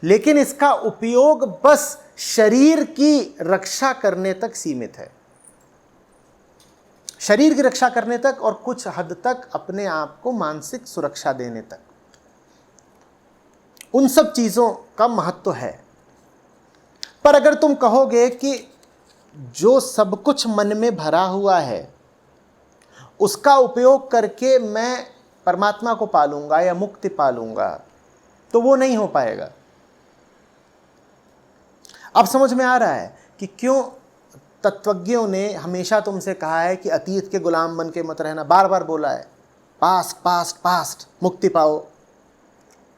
लेकिन इसका उपयोग बस शरीर की रक्षा करने तक सीमित है। शरीर की रक्षा करने तक, और कुछ हद तक अपने आप को मानसिक सुरक्षा देने तक। उन सब चीजों का महत्व है। पर अगर तुम कहोगे कि जो सब कुछ मन में भरा हुआ है उसका उपयोग करके मैं परमात्मा को पालूंगा या मुक्ति पालूंगा, तो वो नहीं हो पाएगा। अब समझ में आ रहा है कि क्यों तत्वज्ञों ने हमेशा तुमसे कहा है कि अतीत के गुलाम बन के मत रहना। बार बार बोला है, पास्ट पास्ट पास्ट, मुक्ति पाओ।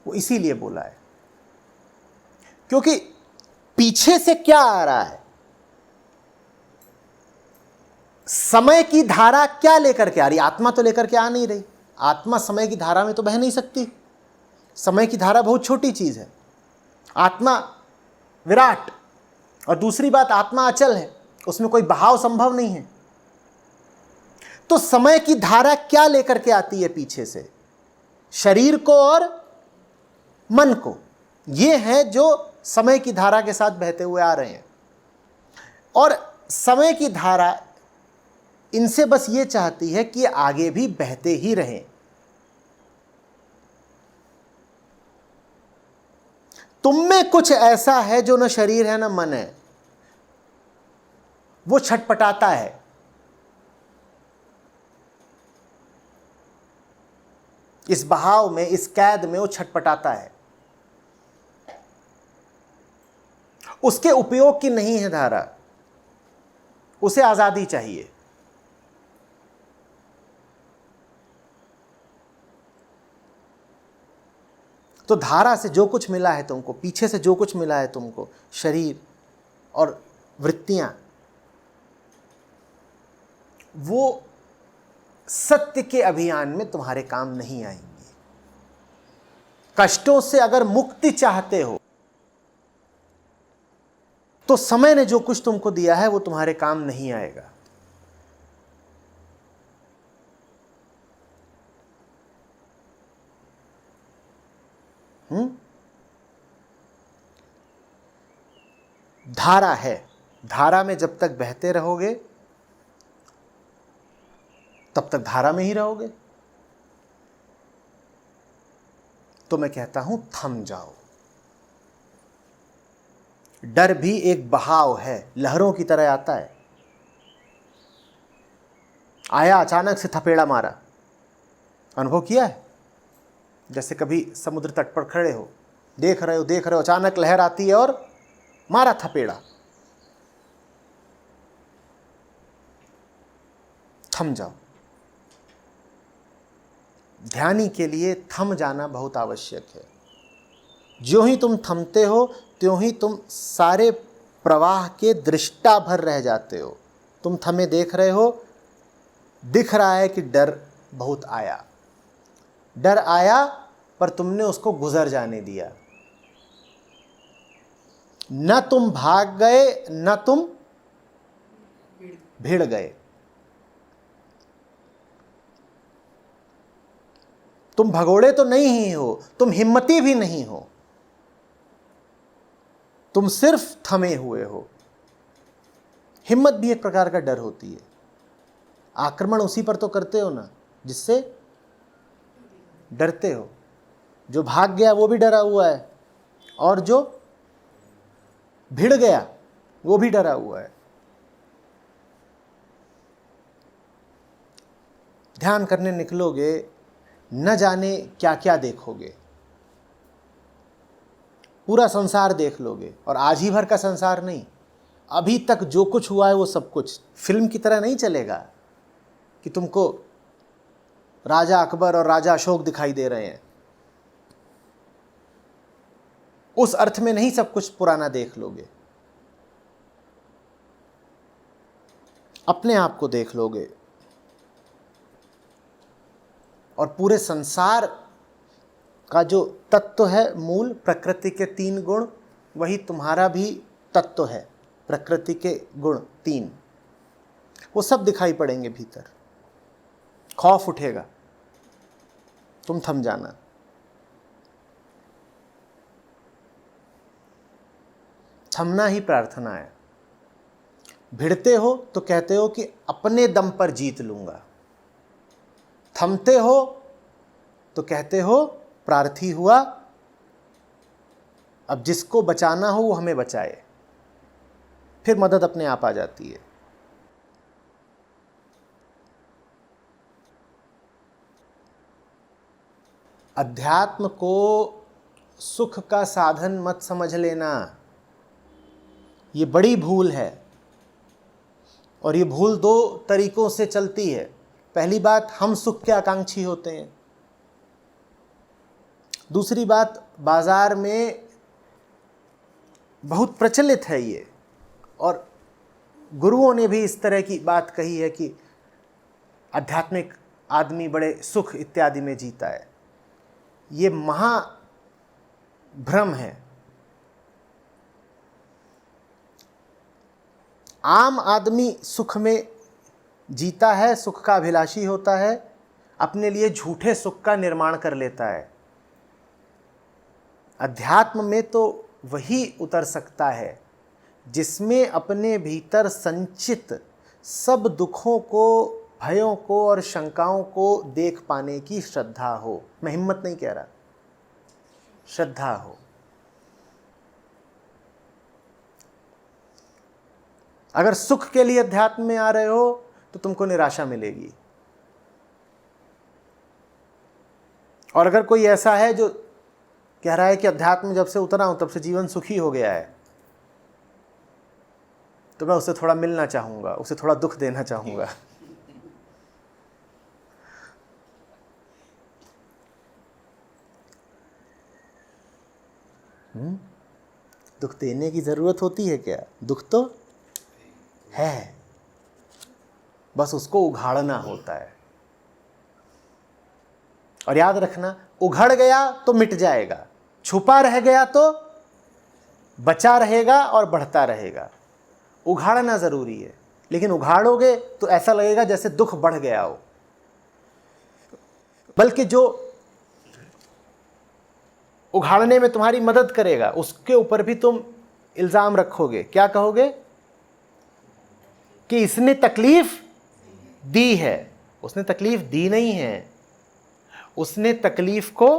वो इसीलिए बोला है क्योंकि पीछे से क्या आ रहा है, समय की धारा क्या लेकर के आ रही, आत्मा तो लेकर के आ नहीं रही। आत्मा समय की धारा में तो बह नहीं सकती, समय की धारा बहुत छोटी चीज है, आत्मा विराट। और दूसरी बात, आत्मा अचल है, उसमें कोई बहाव संभव नहीं है। तो समय की धारा क्या लेकर के आती है पीछे से, शरीर को और मन को। ये है जो समय की धारा के साथ बहते हुए आ रहे हैं। और समय की धारा इनसे बस ये चाहती है कि आगे भी बहते ही रहें। तुम में कुछ ऐसा है जो न शरीर है न मन है, वो छटपटाता है। इस बहाव में, इस कैद में वो छटपटाता है। उसके उपयोग की नहीं है धारा, उसे आजादी चाहिए। तो धारा से जो कुछ मिला है तुमको, पीछे से जो कुछ मिला है तुमको, शरीर और वृत्तियां, वो सत्य के अभियान में तुम्हारे काम नहीं आएंगी। कष्टों से अगर मुक्ति चाहते हो तो समय ने जो कुछ तुमको दिया है वो तुम्हारे काम नहीं आएगा। धारा है, धारा में जब तक बहते रहोगे तब तक धारा में ही रहोगे। तो मैं कहता हूं थम जाओ। डर भी एक बहाव है, लहरों की तरह आता है। आया, अचानक से थपेड़ा मारा, अनुभव किया है? जैसे कभी समुद्र तट पर खड़े हो, देख रहे हो, अचानक लहर आती है और मारा थपेड़ा। थम जाओ। ध्यानी के लिए थम जाना बहुत आवश्यक है। ज्यों ही तुम थमते हो त्यों ही तुम सारे प्रवाह के दृष्टा भर रह जाते हो। तुम थमे देख रहे हो, दिख रहा है कि डर बहुत आया, डर आया, पर तुमने उसको गुजर जाने दिया। न तुम भाग गए न तुम भिड़ गए। तुम भगोड़े तो नहीं ही हो, तुम हिम्मती भी नहीं हो, तुम सिर्फ थमे हुए हो। हिम्मत भी एक प्रकार का डर होती है। आक्रमण उसी पर तो करते हो ना जिससे डरते हो। जो भाग गया वो भी डरा हुआ है, और जो भिड़ गया वो भी डरा हुआ है। ध्यान करने निकलोगे, न जाने क्या क्या देखोगे। पूरा संसार देख लोगे, और आज ही भर का संसार नहीं, अभी तक जो कुछ हुआ है वो सब कुछ। फिल्म की तरह नहीं चलेगा कि तुमको राजा अकबर और राजा अशोक दिखाई दे रहे हैं। उस अर्थ में नहीं सब कुछ पुराना देख लोगे, अपने आप को देख लोगे। और पूरे संसार का जो तत्व है, मूल प्रकृति के 3 गुण, वही तुम्हारा भी तत्व है। प्रकृति के गुण 3, वो सब दिखाई पड़ेंगे भीतर। खौफ उठेगा, तुम थम जाना। थमना ही प्रार्थना है। भिड़ते हो तो कहते हो कि अपने दम पर जीत लूंगा, थमते हो तो कहते हो प्रार्थी हुआ, अब जिसको बचाना हो वो हमें बचाए। फिर मदद अपने आप आ जाती है। अध्यात्म को सुख का साधन मत समझ लेना, ये बड़ी भूल है। और ये भूल 2 तरीकों से चलती है। पहली बात, हम सुख के आकांक्षी होते हैं, दूसरी बात, बाजार में बहुत प्रचलित है ये, और गुरुओं ने भी इस तरह की बात कही है कि आध्यात्मिक आदमी बड़े सुख इत्यादि में जीता है। ये महाभ्रम है। आम आदमी सुख में जीता है, सुख का अभिलाषी होता है, अपने लिए झूठे सुख का निर्माण कर लेता है। अध्यात्म में तो वही उतर सकता है जिसमें अपने भीतर संचित सब दुखों को, भयों को और शंकाओं को देख पाने की श्रद्धा हो। मैं हिम्मत नहीं कह रहा, श्रद्धा हो। अगर सुख के लिए अध्यात्म में आ रहे हो तो तुमको निराशा मिलेगी, और अगर कोई ऐसा है जो कह रहा है कि अध्यात्म में जब से उतरा हूं तब से जीवन सुखी हो गया है, तो मैं उससे थोड़ा मिलना चाहूंगा, उसे थोड़ा दुख देना चाहूंगा। दुख देने की जरूरत होती है क्या? दुख तो है, बस उसको उघाड़ना होता है। और याद रखना, उघड़ गया तो मिट जाएगा, छुपा रह गया तो बचा रहेगा और बढ़ता रहेगा। उघाड़ना जरूरी है, लेकिन उघाड़ोगे तो ऐसा लगेगा जैसे दुख बढ़ गया हो। बल्कि जो उघाड़ने में तुम्हारी मदद करेगा उसके ऊपर भी तुम इल्जाम रखोगे। क्या कहोगे? कि इसने तकलीफ दी है। उसने तकलीफ दी नहीं है, उसने तकलीफ को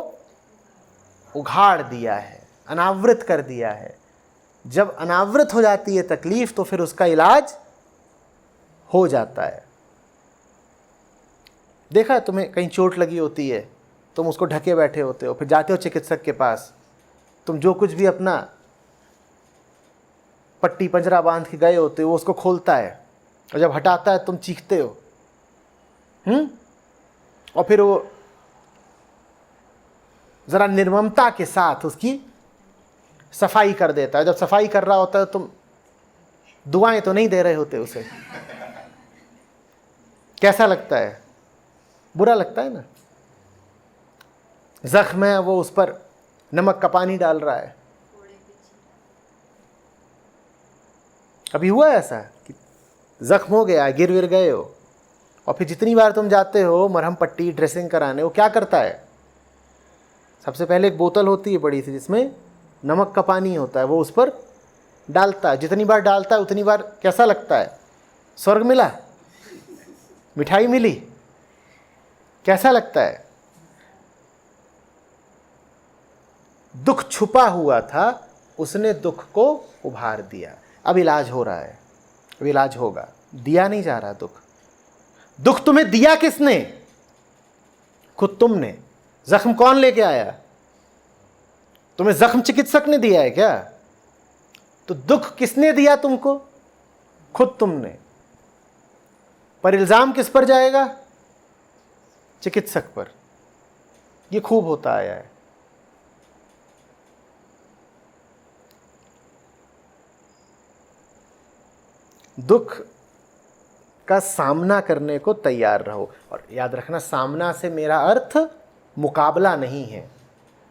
उघाड़ दिया है, अनावृत कर दिया है। जब अनावृत हो जाती है तकलीफ तो फिर उसका इलाज हो जाता है। देखा है तुम्हें, कहीं चोट लगी होती है, तुम उसको ढके बैठे होते हो, फिर जाते हो चिकित्सक के पास, तुम जो कुछ भी अपना पट्टी पंजरा बांध के गए होते हो वो उसको खोलता है, और जब हटाता है तुम चीखते हो। और फिर वो जरा निर्ममता के साथ उसकी सफाई कर देता है। जब सफाई कर रहा होता है तुम दुआएं तो नहीं दे रहे होते उसे। कैसा लगता है? बुरा लगता है ना। जख्म है, वो उस पर नमक का पानी डाल रहा है। अभी हुआ ऐसा कि जख्म हो गया, गिर विर गए हो, और फिर जितनी बार तुम जाते हो मरहम पट्टी ड्रेसिंग कराने, वो क्या करता है? सबसे पहले एक बोतल होती है बड़ी सी जिसमें नमक का पानी होता है, वो उस पर डालता है। जितनी बार डालता है उतनी बार कैसा लगता है? स्वर्ग मिला, मिठाई मिली, कैसा लगता है? दुख छुपा हुआ था, उसने दुख को उभार दिया। अब इलाज हो रहा है, अब इलाज होगा। दिया नहीं जा रहा दुख। दुख तुम्हें दिया किसने? खुद तुमने। जख्म कौन लेके आया? तुम्हें जख्म चिकित्सक ने दिया है क्या? तो दुख किसने दिया तुमको? खुद तुमने। पर इल्जाम किस पर जाएगा? चिकित्सक पर। यह खूब होता आया है। दुख का सामना करने को तैयार रहो। और याद रखना, सामना से मेरा अर्थ मुकाबला नहीं है।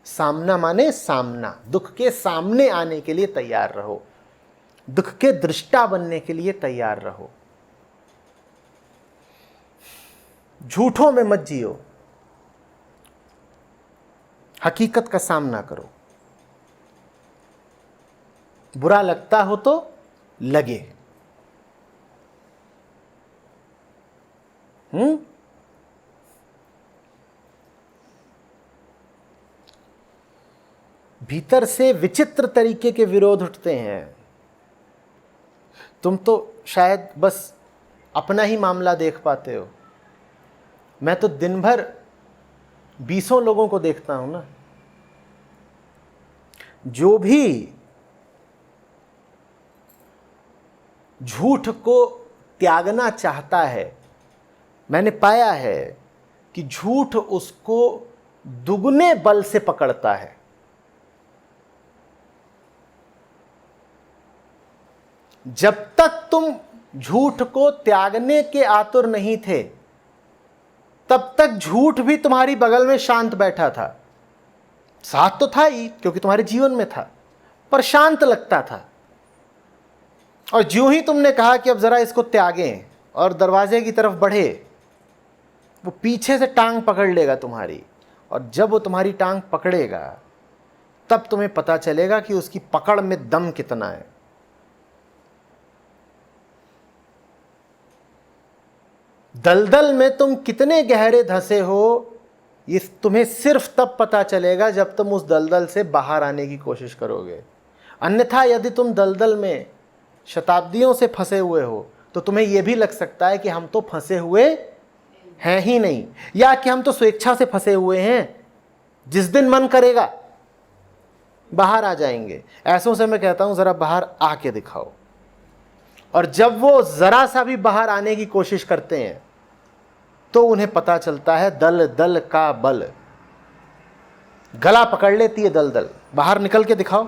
सामना माने सामना। दुख के सामने आने के लिए तैयार रहो, दुख के दृष्टा बनने के लिए तैयार रहो। झूठों में मत जियो, हकीकत का सामना करो। बुरा लगता हो तो लगे। भीतर से विचित्र तरीके के विरोध उठते हैं। तुम तो शायद बस अपना ही मामला देख पाते हो। मैं तो दिन भर 20 लोगों को देखता हूं ना। जो भी झूठ को त्यागना चाहता है, मैंने पाया है कि झूठ उसको दुगने बल से पकड़ता है। जब तक तुम झूठ को त्यागने के आतुर नहीं थे, तब तक झूठ भी तुम्हारी बगल में शांत बैठा था। साथ तो था ही क्योंकि तुम्हारे जीवन में था, पर शांत लगता था। और ज्यों ही तुमने कहा कि अब जरा इसको त्यागें और दरवाजे की तरफ बढ़े, वो पीछे से टांग पकड़ लेगा तुम्हारी। और जब वो तुम्हारी टांग पकड़ेगा, तब तुम्हें पता चलेगा कि उसकी पकड़ में दम कितना है। दलदल में तुम कितने गहरे धंसे हो, ये तुम्हें सिर्फ तब पता चलेगा जब तुम उस दलदल से बाहर आने की कोशिश करोगे। अन्यथा यदि तुम दलदल में शताब्दियों से फंसे हुए हो, तो तुम्हें यह भी लग सकता है कि हम तो फंसे हुए हैं ही नहीं, या कि हम तो स्वेच्छा से फंसे हुए हैं, जिस दिन मन करेगा बाहर आ जाएंगे। ऐसों से मैं कहता हूं जरा बाहर आके दिखाओ। और जब वो जरा सा भी बाहर आने की कोशिश करते हैं, तो उन्हें पता चलता है दल दल का बल। गला पकड़ लेती है दलदल। बाहर निकल के दिखाओ।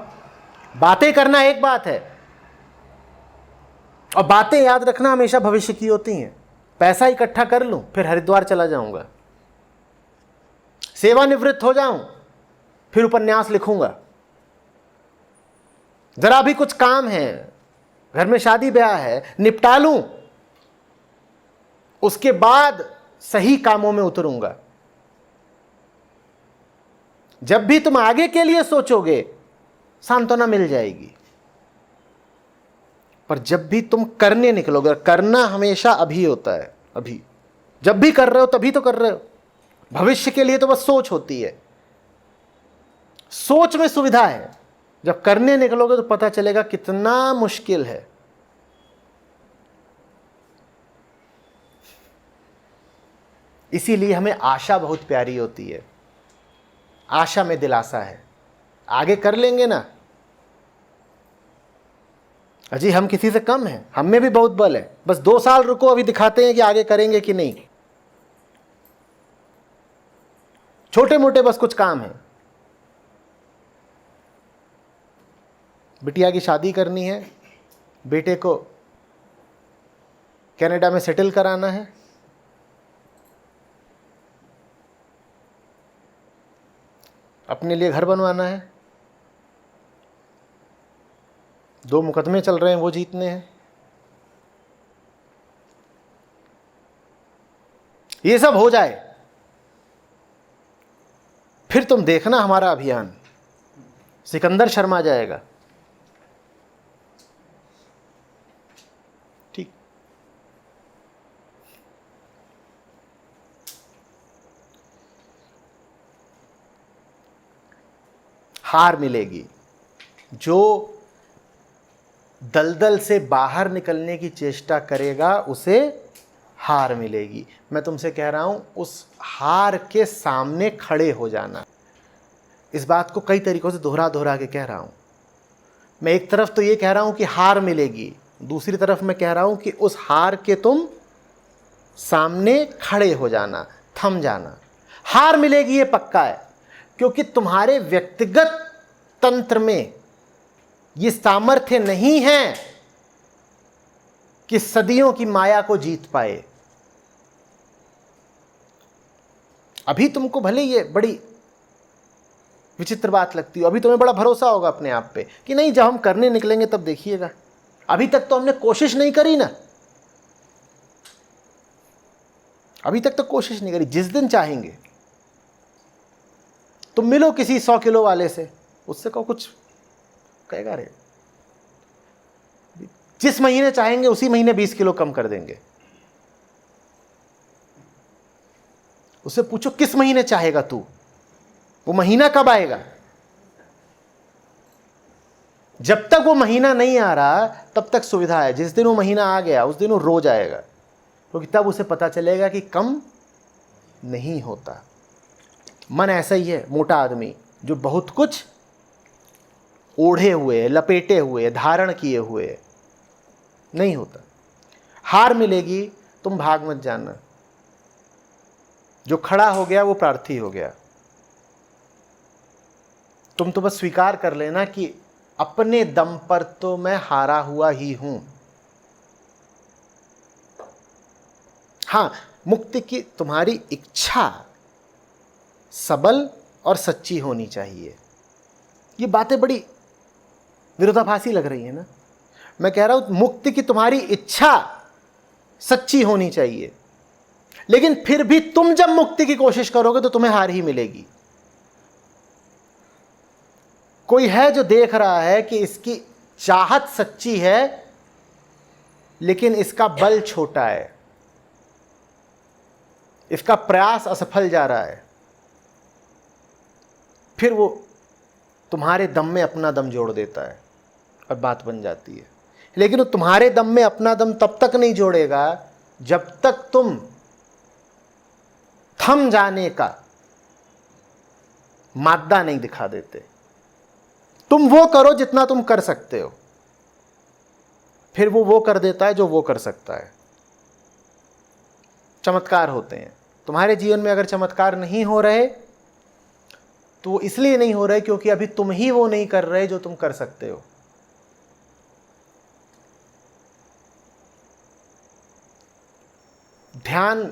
बातें करना एक बात है, और बातें याद रखना हमेशा भविष्य की होती हैं। पैसा इकट्ठा कर लूं, फिर हरिद्वार चला जाऊंगा, सेवानिवृत्त हो जाऊं, फिर उपन्यास लिखूंगा, जरा भी कुछ काम है, घर में शादी ब्याह है, निपटा लूं, उसके बाद सही कामों में उतरूंगा। जब भी तुम आगे के लिए सोचोगे, सांत्वना मिल जाएगी। पर जब भी तुम करने निकलोगे, करना हमेशा अभी होता है, अभी जब भी कर रहे हो तभी तो कर रहे हो। भविष्य के लिए तो बस सोच होती है, सोच में सुविधा है। जब करने निकलोगे तो पता चलेगा कितना मुश्किल है। इसीलिए हमें आशा बहुत प्यारी होती है। आशा में दिलासा है, आगे कर लेंगे ना। अजी हम किसी से कम हैं, हम में भी बहुत बल है, बस 2 साल रुको, अभी दिखाते हैं कि आगे करेंगे कि नहीं। छोटे मोटे बस कुछ काम है। बिटिया की शादी करनी है, बेटे को कनाडा में सेटल कराना है, अपने लिए घर बनवाना है, 2 मुकदमे चल रहे हैं, वो जीतने हैं। ये सब हो जाए, फिर तुम देखना हमारा अभियान सिकंदर शर्मा जाएगा। ठीक। हार मिलेगी। जो दलदल से बाहर निकलने की चेष्टा करेगा, उसे हार मिलेगी। मैं तुमसे कह रहा हूं, उस हार के सामने खड़े हो जाना। इस बात को कई तरीकों से दोहरा दोहरा के कह रहा हूं। मैं एक तरफ तो ये कह रहा हूं कि हार मिलेगी, दूसरी तरफ मैं कह रहा हूं कि उस हार के तुम सामने खड़े हो जाना, थम जाना। हार मिलेगी ये पक्का है, क्योंकि तुम्हारे व्यक्तिगत तंत्र में ये सामर्थ्य नहीं है कि सदियों की माया को जीत पाए। अभी तुमको भले ये बड़ी विचित्र बात लगती हो, अभी तुम्हें बड़ा भरोसा होगा अपने आप पे कि नहीं, जब हम करने निकलेंगे तब देखिएगा। अभी तक तो हमने कोशिश नहीं करी ना, अभी तक तो कोशिश नहीं करी। जिस दिन चाहेंगे तुम मिलो किसी 100 किलो वाले से, उससे कहो कुछ, कहेगा रे। जिस महीने चाहेंगे उसी महीने 20 किलो कम कर देंगे। उससे पूछो किस महीने चाहेगा तू, वो महीना कब आएगा। जब तक वो महीना नहीं आ रहा तब तक सुविधा है। जिस दिन वो महीना आ गया उस दिन वो रोज आएगा, क्योंकि तब उसे पता चलेगा कि कम नहीं होता। मन ऐसा ही है, मोटा आदमी जो बहुत कुछ ओढ़े हुए, लपेटे हुए, धारण किए हुए, नहीं होता। हार मिलेगी, तुम भाग मत जाना। जो खड़ा हो गया वो प्रार्थी हो गया। तुम तो बस स्वीकार कर लेना कि अपने दम पर तो मैं हारा हुआ ही हूं। हाँ, मुक्ति की तुम्हारी इच्छा सबल और सच्ची होनी चाहिए। ये बातें बड़ी विरोधाभासी लग रही है ना। मैं कह रहा हूं मुक्ति की तुम्हारी इच्छा सच्ची होनी चाहिए, लेकिन फिर भी तुम जब मुक्ति की कोशिश करोगे तो तुम्हें हार ही मिलेगी। कोई है जो देख रहा है कि इसकी चाहत सच्ची है लेकिन इसका बल छोटा है, इसका प्रयास असफल जा रहा है, फिर वो तुम्हारे दम में अपना दम जोड़ देता है और बात बन जाती है। लेकिन वो तुम्हारे दम में अपना दम तब तक नहीं जोड़ेगा जब तक तुम थम जाने का मादा नहीं दिखा देते। तुम वो करो जितना तुम कर सकते हो, फिर वो कर देता है जो वो कर सकता है। चमत्कार होते हैं तुम्हारे जीवन में। अगर चमत्कार नहीं हो रहे तो वो इसलिए नहीं हो रहे क्योंकि अभी तुम ही वो नहीं कर रहे जो तुम कर सकते हो। ध्यान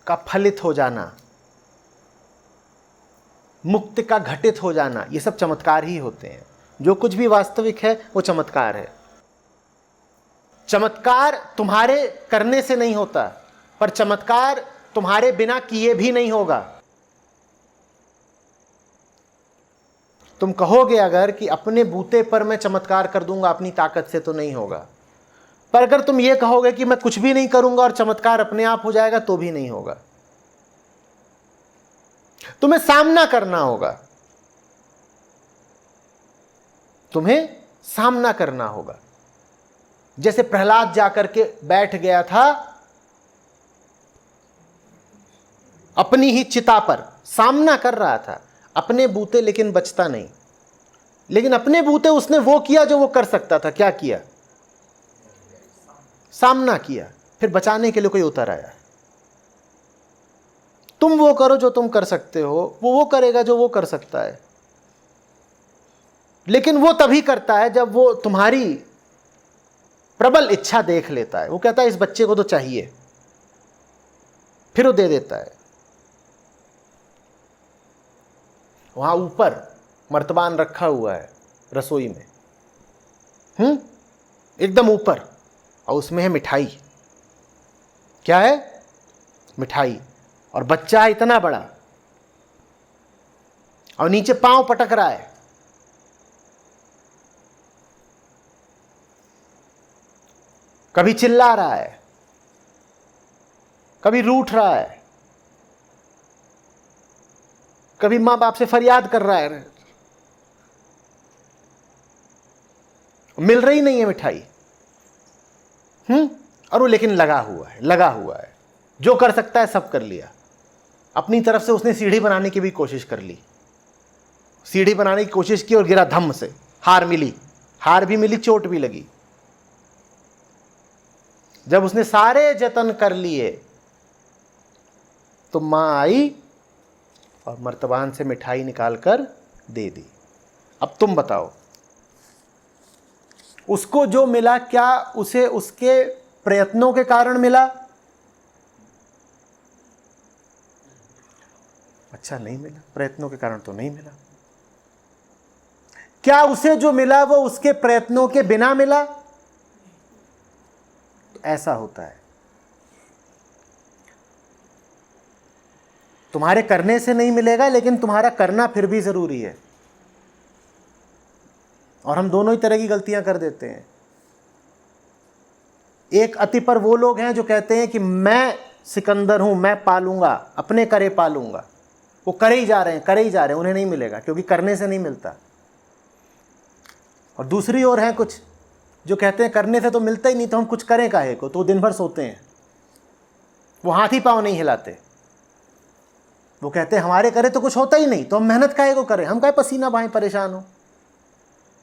का फलित हो जाना, मुक्ति का घटित हो जाना, ये सब चमत्कार ही होते हैं। जो कुछ भी वास्तविक है वो चमत्कार है। चमत्कार तुम्हारे करने से नहीं होता, पर चमत्कार तुम्हारे बिना किए भी नहीं होगा। तुम कहोगे अगर कि अपने बूते पर मैं चमत्कार कर दूंगा, अपनी ताकत से तो नहीं होगा। पर अगर तुम ये कहोगे कि मैं कुछ भी नहीं करूंगा और चमत्कार अपने आप हो जाएगा, तो भी नहीं होगा। तुम्हें सामना करना होगा, तुम्हें सामना करना होगा। जैसे प्रहलाद जाकर के बैठ गया था अपनी ही चिता पर, सामना कर रहा था अपने बूते, लेकिन बचता नहीं। लेकिन अपने बूते उसने वो किया जो वो कर सकता था। क्या किया? सामना किया, फिर बचाने के लिए कोई उतर आया। तुम वो करो जो तुम कर सकते हो, वो करेगा जो वो कर सकता है। लेकिन वो तभी करता है जब वो तुम्हारी प्रबल इच्छा देख लेता है। वो कहता है इस बच्चे को तो चाहिए, फिर वो दे देता है। वहां ऊपर मर्तबान रखा हुआ है रसोई में, एकदम ऊपर, और उसमें है मिठाई। क्या है? मिठाई। और बच्चा है इतना बड़ा, और नीचे पांव पटक रहा है। कभी चिल्ला रहा है, कभी रूठ रहा है, कभी मां बाप से फरियाद कर रहा है। मिल रही नहीं है मिठाई। और वो लेकिन लगा हुआ है। जो कर सकता है सब कर लिया। अपनी तरफ से उसने सीढ़ी बनाने की भी कोशिश कर ली, सीढ़ी बनाने की कोशिश की और गिरा धम्म से। हार भी मिली, चोट भी लगी। जब उसने सारे जतन कर लिए तो मां आई और मर्तबान से मिठाई निकालकर दे दी। अब तुम बताओ, उसको जो मिला क्या उसे उसके प्रयत्नों के कारण मिला? अच्छा, नहीं मिला। प्रयत्नों के कारण तो नहीं मिला। क्या उसे जो मिला वो उसके प्रयत्नों के बिना मिला? तो ऐसा होता है। तुम्हारे करने से नहीं मिलेगा, लेकिन तुम्हारा करना फिर भी जरूरी है। और हम दोनों ही तरह की गलतियां कर देते हैं। एक अति पर वो लोग हैं जो कहते हैं कि मैं सिकंदर हूं, मैं पालूंगा, अपने करे पालूंगा। वो करे ही जा रहे हैं, उन्हें नहीं मिलेगा क्योंकि करने से नहीं मिलता। और दूसरी ओर हैं कुछ जो कहते हैं करने से तो मिलता ही नहीं, तो हम कुछ करें काहे को। तो दिन भर सोते हैं, वो हाथ ही पांव नहीं हिलाते। वो कहते हैं हमारे करे तो कुछ होता ही नहीं, तो हम मेहनत काहे को करें, हम काहे पसीना बहाएं, परेशान हो।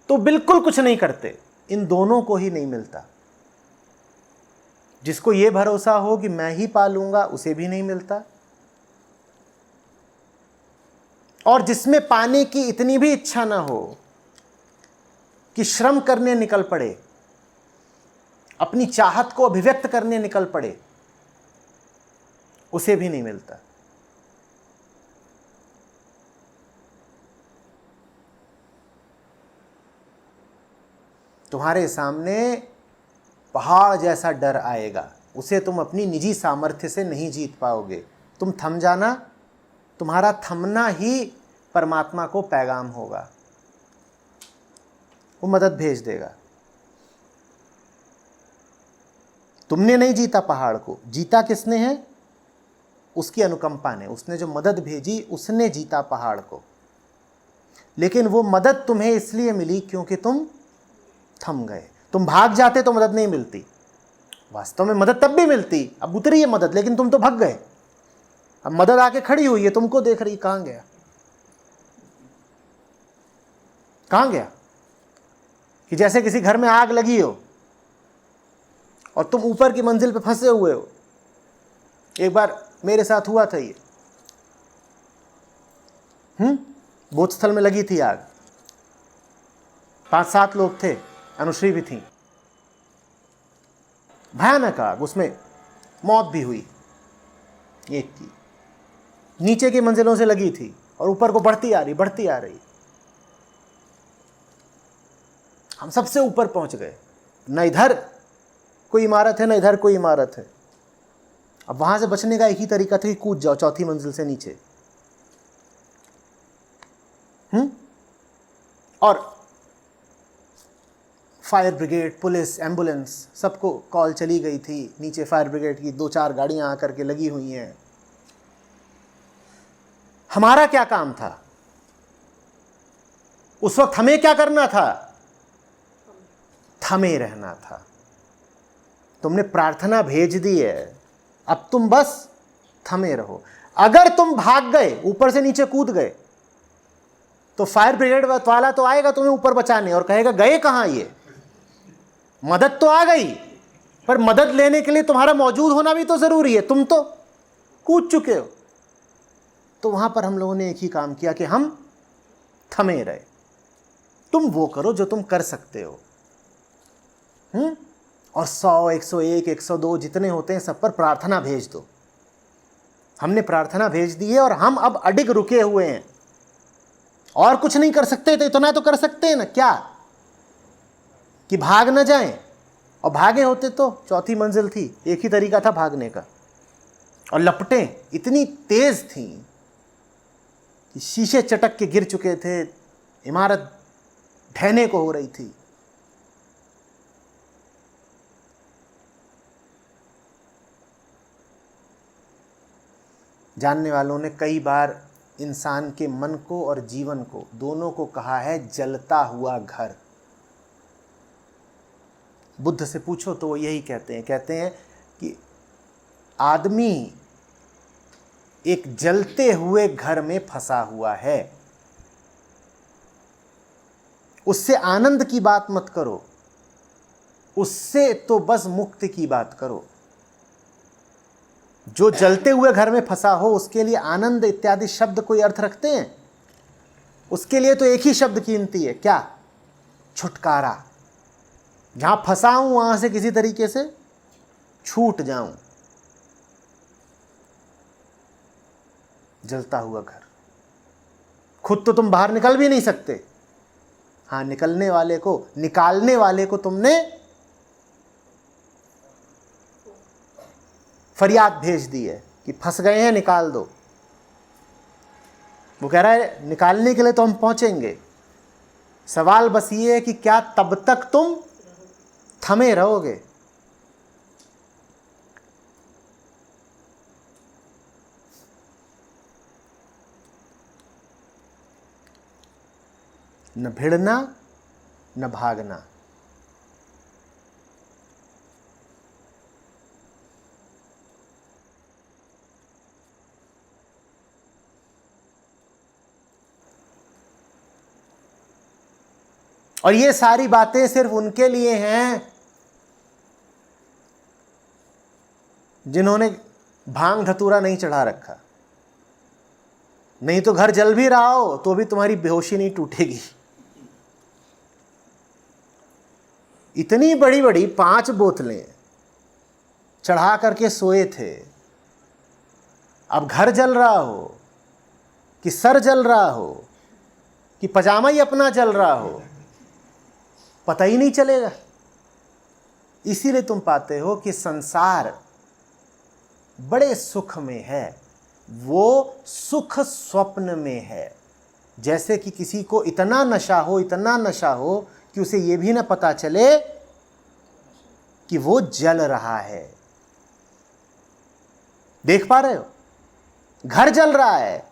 तो बिल्कुल कुछ नहीं करते। इन दोनों को ही नहीं मिलता। जिसको ये भरोसा हो कि मैं ही पालूंगा, उसे भी नहीं मिलता। और जिसमें पाने की इतनी भी इच्छा ना हो कि श्रम करने निकल पड़े, अपनी चाहत को अभिव्यक्त करने निकल पड़े, उसे भी नहीं मिलता। तुम्हारे सामने पहाड़ जैसा डर आएगा, उसे तुम अपनी निजी सामर्थ्य से नहीं जीत पाओगे। तुम थम जाना, तुम्हारा थमना ही परमात्मा को पैगाम होगा, वो मदद भेज देगा। तुमने नहीं जीता पहाड़ को, जीता किसने है? उसकी अनुकंपा ने, उसने जो मदद भेजी उसने जीता पहाड़ को। लेकिन वो मदद तुम्हें इसलिए मिली क्योंकि तुम थम गए। तुम भाग जाते तो मदद नहीं मिलती, वास्तव में मदद तब भी मिलती, अब उतरी है मदद, लेकिन तुम तो भाग गए। अब मदद आके खड़ी हुई है, तुमको देख रही, कहां गया, कहां गया? कि जैसे किसी घर में आग लगी हो और तुम ऊपर की मंजिल पे फंसे हुए हो। एक बार मेरे साथ हुआ था ये, भोजस्थल में लगी थी आग, 5-7 लोग थे, अनुश्री भी थी, भयानक आग, उसमें मौत भी हुई एक की। नीचे की मंजिलों से लगी थी और ऊपर को बढ़ती आ रही। हम सबसे ऊपर पहुंच गए, न इधर कोई इमारत है न इधर कोई इमारत है। अब वहां से बचने का एक ही तरीका था कि कूद जाओ 4थी मंजिल से नीचे। और फायर ब्रिगेड, पुलिस, एम्बुलेंस, सबको कॉल चली गई थी। नीचे फायर ब्रिगेड की 2-4 गाड़ियां आकर के लगी हुई हैं। हमारा क्या काम था उस वक्त? हमें क्या करना था? थमे रहना था। तुमने प्रार्थना भेज दी है, अब तुम बस थमे रहो। अगर तुम भाग गए, ऊपर से नीचे कूद गए, तो फायर ब्रिगेड वाला तो आएगा तुम्हें ऊपर बचाने और कहेगा गए कहां ये? मदद तो आ गई, पर मदद लेने के लिए तुम्हारा मौजूद होना भी तो जरूरी है, तुम तो कूद चुके हो। तो वहां पर हम लोगों ने एक ही काम किया कि हम थमे रहे। तुम वो करो जो तुम कर सकते हो। और 100, 101, 102 जितने होते हैं सब पर प्रार्थना भेज दो। हमने प्रार्थना भेज दी है और हम अब अडिग रुके हुए हैं, और कुछ नहीं कर सकते। तो इतना तो कर सकते हैं ना, क्या कि भाग न जाएं। और भागे होते तो 4थी मंजिल थी, एक ही तरीका था भागने का। और लपटें इतनी तेज थी कि शीशे चटक के गिर चुके थे, इमारत ढहने को हो रही थी। जानने वालों ने कई बार इंसान के मन को और जीवन को, दोनों को कहा है जलता हुआ घर। बुद्ध से पूछो तो वो यही कहते हैं कि आदमी एक जलते हुए घर में फंसा हुआ है। उससे आनंद की बात मत करो, उससे तो बस मुक्ति की बात करो। जो जलते हुए घर में फंसा हो उसके लिए आनंद इत्यादि शब्द कोई अर्थ रखते हैं? उसके लिए तो एक ही शब्द कीमती है, क्या? छुटकारा। जहां फंसा हूं वहां से किसी तरीके से छूट जाऊं। जलता हुआ घर, खुद तो तुम बाहर निकल भी नहीं सकते। हाँ, निकालने वाले को तुमने फरियाद भेज दी है कि फंस गए हैं, निकाल दो। वो कह रहा है निकालने के लिए तो हम पहुंचेंगे, सवाल बस ये है कि क्या तब तक तुम थमे रहोगे? न भिड़ना न भागना। और ये सारी बातें सिर्फ उनके लिए हैं जिन्होंने भांग धतूरा नहीं चढ़ा रखा। नहीं तो घर जल भी रहा हो तो भी तुम्हारी बेहोशी नहीं टूटेगी। इतनी बड़ी बड़ी 5 बोतलें चढ़ा करके सोए थे, अब घर जल रहा हो कि सर जल रहा हो कि पजामा ही अपना जल रहा हो, पता ही नहीं चलेगा। इसीलिए तुम पाते हो कि संसार बड़े सुख में है, वो सुख स्वप्न में है। जैसे कि किसी को इतना नशा हो कि उसे ये भी ना पता चले कि वो जल रहा है। देख पा रहे हो, घर जल रहा है,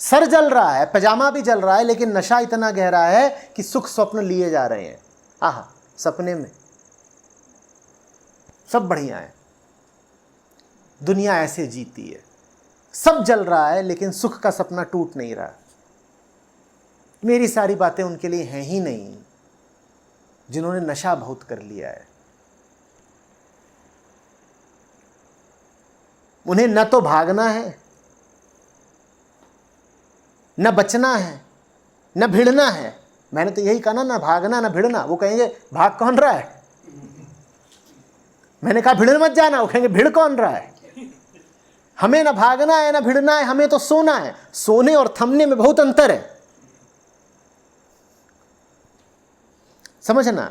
सर जल रहा है, पजामा भी जल रहा है, लेकिन नशा इतना गहरा है कि सुख स्वप्न लिए जा रहे हैं। आहा, सपने में सब बढ़िया है, दुनिया ऐसे जीती है, सब जल रहा है लेकिन सुख का सपना टूट नहीं रहा। मेरी सारी बातें उनके लिए हैं ही नहीं जिन्होंने नशा बहुत कर लिया है। उन्हें न तो भागना है, न बचना है, न भिड़ना है। मैंने तो यही कहा ना भागना न भिड़ना। वो कहेंगे भाग कौन रहा है? मैंने कहा भिड़ मत जाना। वो कहेंगे भिड़ कौन रहा है? हमें न भागना है न भिड़ना है, हमें तो सोना है। सोने और थमने में बहुत अंतर है, समझना।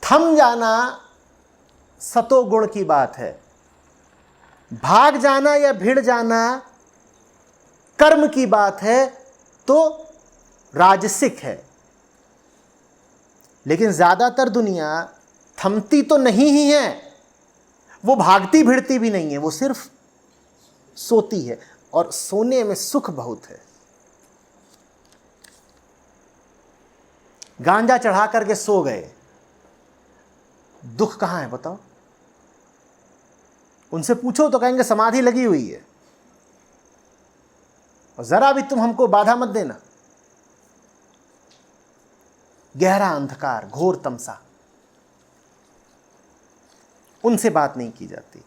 थम जाना सतोगुण की बात है, भाग जाना या भिड़ जाना कर्म की बात है, तो राजसिक है। लेकिन ज्यादातर दुनिया थमती तो नहीं ही है, वो भागती भिड़ती भी नहीं है, वो सिर्फ सोती है। और सोने में सुख बहुत है। गांजा चढ़ा करके सो गए, दुख कहां है बताओ? उनसे पूछो तो कहेंगे समाधि लगी हुई है, और जरा भी तुम हमको बाधा मत देना। गहरा अंधकार, घोर तमसा, उनसे बात नहीं की जाती।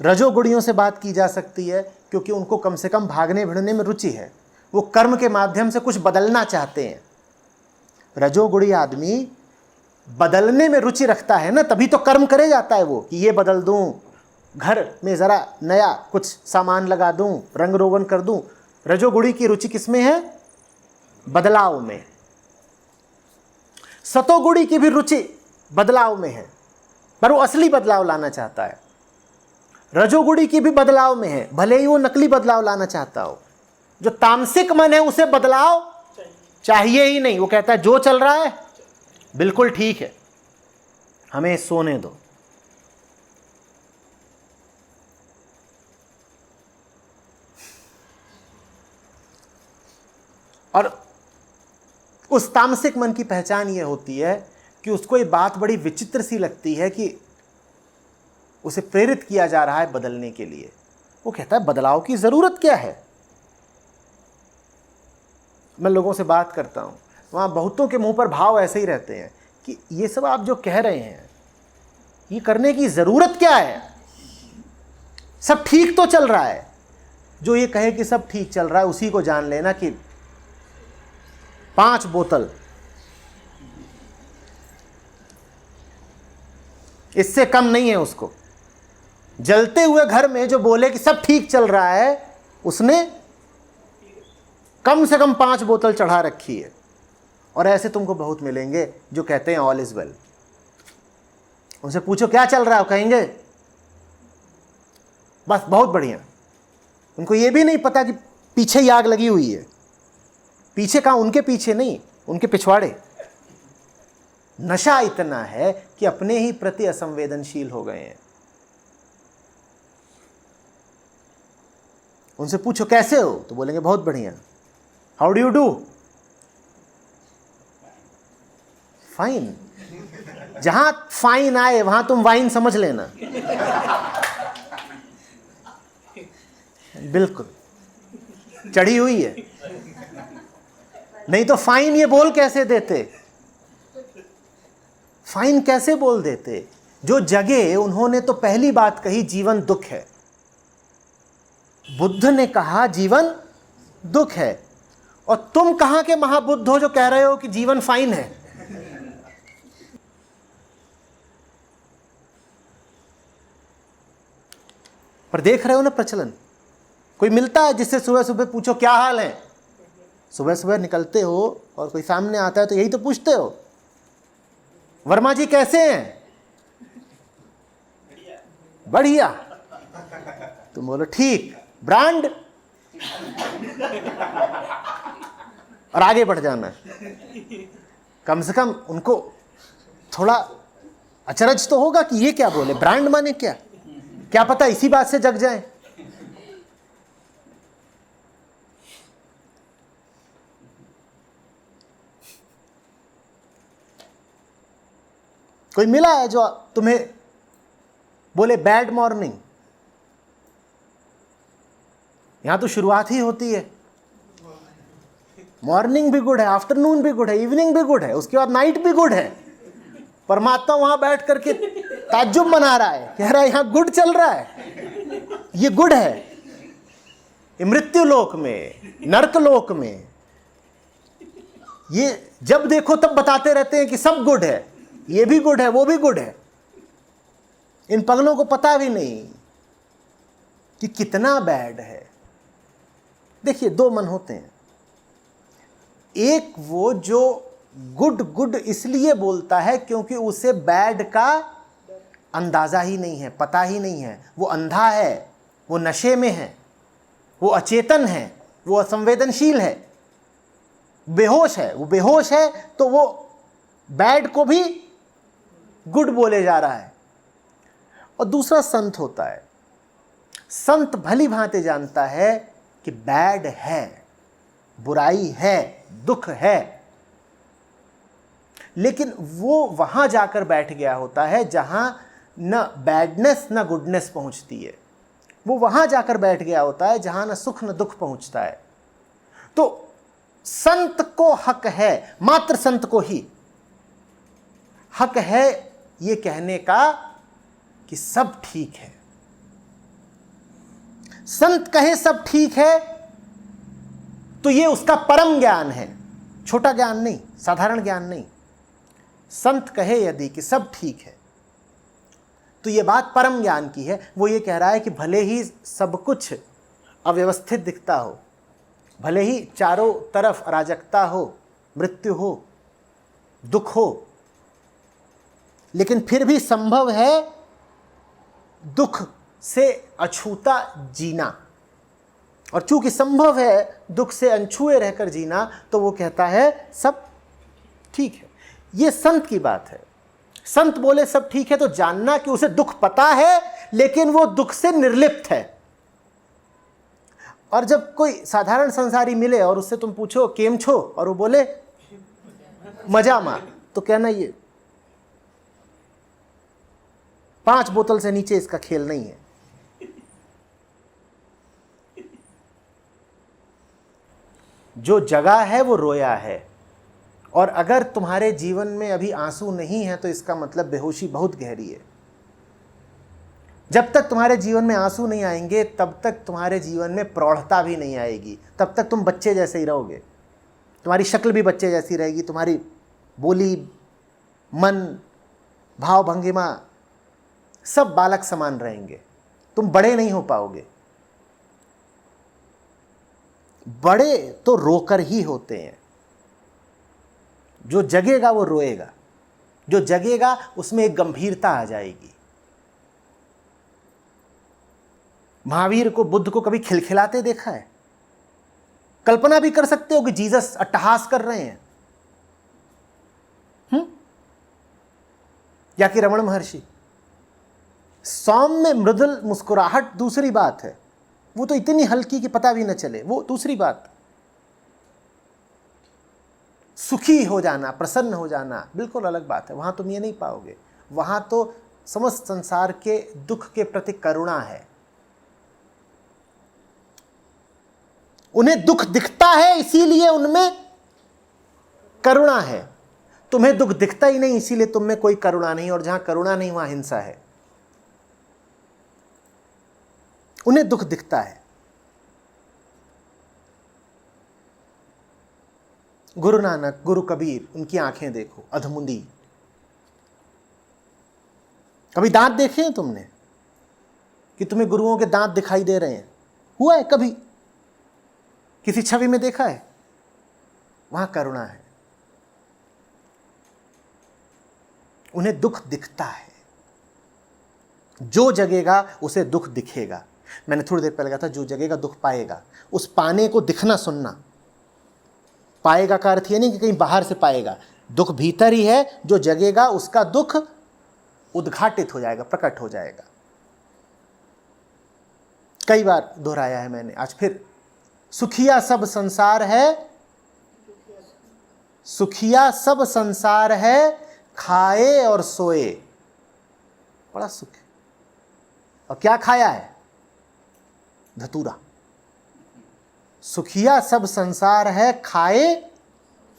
रजोगुणियों से बात की जा सकती है, क्योंकि उनको कम से कम भागने भिड़ने में रुचि है, वो कर्म के माध्यम से कुछ बदलना चाहते हैं। रजोगुणी आदमी बदलने में रुचि रखता है ना, तभी तो कर्म करे जाता है वो, कि ये बदल दूं, घर में जरा नया कुछ सामान लगा दूं, रंग रोगन कर दूं। रजोगुणी की रुचि किसमें है? बदलाव में। सतोगुणी की भी रुचि बदलाव में है, पर वो असली बदलाव लाना चाहता है। रजोगुणी की भी बदलाव में है, भले ही वो नकली बदलाव लाना चाहता हो। जो तामसिक मन है उसे बदलाव चाहिए ही नहीं, वो कहता है जो चल रहा है बिल्कुल ठीक है, हमें सोने दो। और उस तामसिक मन की पहचान यह होती है कि उसको ये बात बड़ी विचित्र सी लगती है कि उसे प्रेरित किया जा रहा है बदलने के लिए। वो कहता है बदलाव की जरूरत क्या है? मैं लोगों से बात करता हूं, वहां बहुतों के मुंह पर भाव ऐसे ही रहते हैं कि ये सब आप जो कह रहे हैं, ये करने की जरूरत क्या है? सब ठीक तो चल रहा है। जो ये कहे कि सब ठीक चल रहा है, उसी को जान लेना कि 5 बोतल, इससे कम नहीं है उसको। जलते हुए घर में जो बोले कि सब ठीक चल रहा है, उसने कम से कम 5 बोतल चढ़ा रखी है। और ऐसे तुमको बहुत मिलेंगे जो कहते हैं ऑल इज वेल। उनसे पूछो क्या चल रहा है, कहेंगे बस बहुत बढ़िया। उनको ये भी नहीं पता कि पीछे ही आग लगी हुई है। पीछे कहाँ? उनके पीछे नहीं, उनके पिछवाड़े। नशा इतना है कि अपने ही प्रति असंवेदनशील हो गए हैं। उनसे पूछो कैसे हो, तो बोलेंगे बहुत बढ़िया। How do you do? Fine. जहां फाइन आए वहां तुम वाइन समझ लेना। बिल्कुल चढ़ी हुई है, नहीं तो फाइन ये बोल कैसे देते? फाइन कैसे बोल देते? जो जगे उन्होंने तो पहली बात कही, जीवन दुख है। बुद्ध ने कहा जीवन दुख है, और तुम कहां के महाबुद्ध हो जो कह रहे हो कि जीवन फाइन है। पर देख रहे हो ना प्रचलन, कोई मिलता है जिससे सुबह सुबह पूछो क्या हाल है, सुबह सुबह निकलते हो और कोई सामने आता है तो यही तो पूछते हो, वर्मा जी कैसे हैं? बढ़िया। तुम बोलो ठीक, ब्रांड, और आगे बढ़ जाना। कम से कम उनको थोड़ा अचरज तो होगा कि ये क्या बोले, ब्रांड माने क्या पता इसी बात से जग जाए। कोई मिला है जो तुम्हें बोले बैड मॉर्निंग, यहां तो शुरुआत ही होती है, मॉर्निंग भी गुड है, आफ्टरनून भी गुड है, इवनिंग भी गुड है, उसके बाद नाइट भी गुड है। परमात्मा वहां बैठ करके ताज्जुब मना रहा है, कह रहा है यहां गुड चल रहा है, ये गुड है। ये मृत्यु लोक में, नरक लोक में, ये जब देखो तब बताते रहते हैं कि सब गुड है, ये भी गुड है, वो भी गुड है। इन पगलों को पता भी नहीं कि कितना बैड है। देखिए, दो मन होते हैं, एक वो जो गुड गुड इसलिए बोलता है क्योंकि उसे बैड का अंदाजा ही नहीं है, पता ही नहीं है, वो अंधा है, वो नशे में है, वो अचेतन है, वो असंवेदनशील है, बेहोश है। वो बेहोश है तो वो बैड को भी गुड बोले जा रहा है। और दूसरा संत होता है, संत भली भांति जानता है कि बैड है, बुराई है, दुख है, लेकिन वो वहां जाकर बैठ गया होता है जहां न बैडनेस न गुडनेस पहुंचती है। वो वहां जाकर बैठ गया होता है जहां न सुख न दुख पहुंचता है। तो संत को हक है, मात्र संत को ही हक है ये कहने का कि सब ठीक है। संत कहे सब ठीक है तो ये उसका परम ज्ञान है, छोटा ज्ञान नहीं, साधारण ज्ञान नहीं। संत कहे यदि कि सब ठीक है तो ये बात परम ज्ञान की है। वो ये कह रहा है कि भले ही सब कुछ अव्यवस्थित दिखता हो, भले ही चारों तरफ अराजकता हो, मृत्यु हो, दुख हो, लेकिन फिर भी संभव है दुख से अछूता जीना। और चूंकि संभव है दुख से अनछुए रहकर जीना, तो वो कहता है सब ठीक है। ये संत की बात है। संत बोले सब ठीक है तो जानना कि उसे दुख पता है, लेकिन वो दुख से निर्लिप्त है। और जब कोई साधारण संसारी मिले और उससे तुम पूछो केम छो, और वो बोले मजा मार, तो कहना ये 5 बोतल से नीचे इसका खेल नहीं है। जो जगा है वो रोया है। और अगर तुम्हारे जीवन में अभी आंसू नहीं है तो इसका मतलब बेहोशी बहुत गहरी है। जब तक तुम्हारे जीवन में आंसू नहीं आएंगे तब तक तुम्हारे जीवन में प्रौढ़ता भी नहीं आएगी, तब तक तुम बच्चे जैसे ही रहोगे। तुम्हारी शक्ल भी बच्चे जैसी रहेगी, तुम्हारी बोली, मन, भाव भंगिमा सब बालक समान रहेंगे, तुम बड़े नहीं हो पाओगे। बड़े तो रोकर ही होते हैं। जो जगेगा वो रोएगा, जो जगेगा उसमें एक गंभीरता आ जाएगी। महावीर को, बुद्ध को कभी खिलखिलाते देखा है? कल्पना भी कर सकते हो कि जीसस अट्टहास कर रहे हैं, या कि रमण महर्षि। सौम्य मृदुल मुस्कुराहट दूसरी बात है, वो तो इतनी हल्की कि पता भी न चले, वो दूसरी बात। सुखी हो जाना, प्रसन्न हो जाना बिल्कुल अलग बात है। वहां तुम ये नहीं पाओगे। वहां तो समस्त संसार के दुख के प्रति करुणा है। उन्हें दुख दिखता है इसीलिए उनमें करुणा है। तुम्हें दुख दिखता ही नहीं इसीलिए तुम में कोई करुणा नहीं, और जहां करुणा नहीं वहां हिंसा है। उन्हें दुख दिखता है गुरु नानक, गुरु कबीर, उनकी आंखें देखो अधमुंदी। कभी दांत देखे हैं तुमने कि तुम्हें गुरुओं के दांत दिखाई दे रहे हैं? हुआ है कभी? किसी छवि में देखा है? वहां करुणा है। उन्हें दुख दिखता है। जो जगेगा उसे दुख दिखेगा। मैंने थोड़ी देर पहले कहा था जो जगेगा दुख पाएगा। उस पाने को दिखना सुनना। पाएगा का अर्थ ये नहीं कि कहीं बाहर से पाएगा, दुख भीतर ही है। जो जगेगा उसका दुख उद्घाटित हो जाएगा, प्रकट हो जाएगा। कई बार दोहराया है मैंने, आज फिर। सुखिया सब संसार है, सुखिया सब संसार है, खाए और सोए। बड़ा सुख है। और क्या खाया है? धतूरा। सुखिया सब संसार है, खाए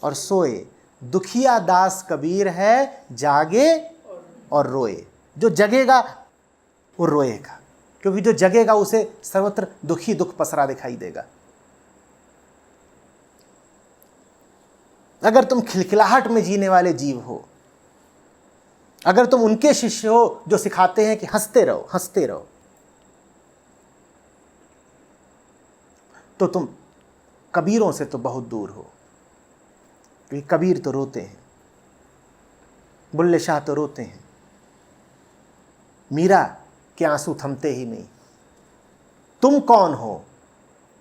और सोए। दुखिया दास कबीर है, जागे और रोए। जो जगेगा वो रोएगा, क्योंकि जो जगेगा उसे सर्वत्र दुखी दुख पसरा दिखाई देगा। अगर तुम खिलखिलाहट में जीने वाले जीव हो, अगर तुम उनके शिष्य हो जो सिखाते हैं कि हंसते रहो हंसते रहो, तो तुम कबीरों से तो बहुत दूर हो। क्योंकि कबीर तो रोते हैं, बुल्ले शाह तो रोते हैं, मीरा के आंसू थमते ही नहीं। तुम कौन हो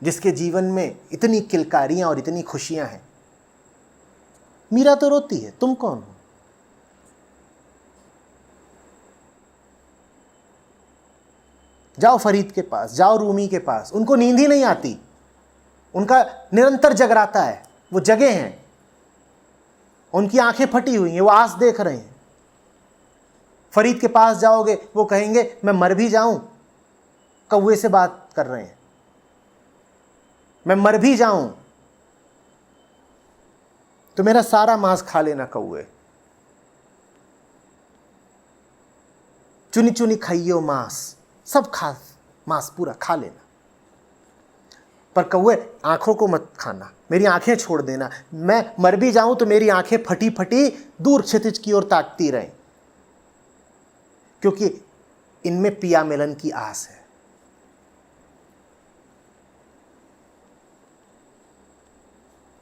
जिसके जीवन में इतनी किलकारियां और इतनी खुशियां हैं? मीरा तो रोती है, तुम कौन हो? जाओ फरीद के पास, जाओ रूमी के पास, उनको नींद ही नहीं आती, उनका निरंतर जगराता है, वो जगे हैं, उनकी आंखें फटी हुई हैं, वो आस देख रहे हैं। फरीद के पास जाओगे वो कहेंगे मैं मर भी जाऊं, कौवे से बात कर रहे हैं, मैं मर भी जाऊं तो मेरा सारा मांस खा लेना कौवे, चुनी चुनी खाइयो मांस, सब खा, मांस पूरा खा लेना, पर कौवे आंखों को मत खाना, मेरी आंखें छोड़ देना। मैं मर भी जाऊं तो मेरी आंखें फटी फटी दूर क्षितिज की ओर ताकती रहें, क्योंकि इनमें पिया मिलन की आस है।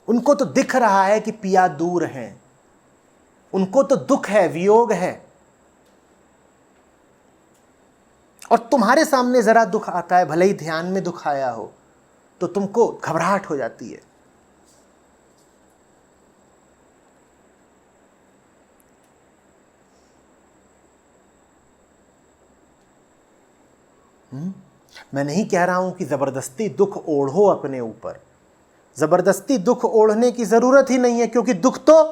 उनको तो दिख रहा है कि पिया दूर हैं, उनको तो दुख है, वियोग है। और तुम्हारे सामने जरा दुख आता है, भले ही ध्यान में दुख आया हो, तो तुमको घबराहट हो जाती है। मैं नहीं कह रहा हूं कि जबरदस्ती दुख ओढ़ो अपने ऊपर, जबरदस्ती दुख ओढ़ने की जरूरत ही नहीं है, क्योंकि दुख तो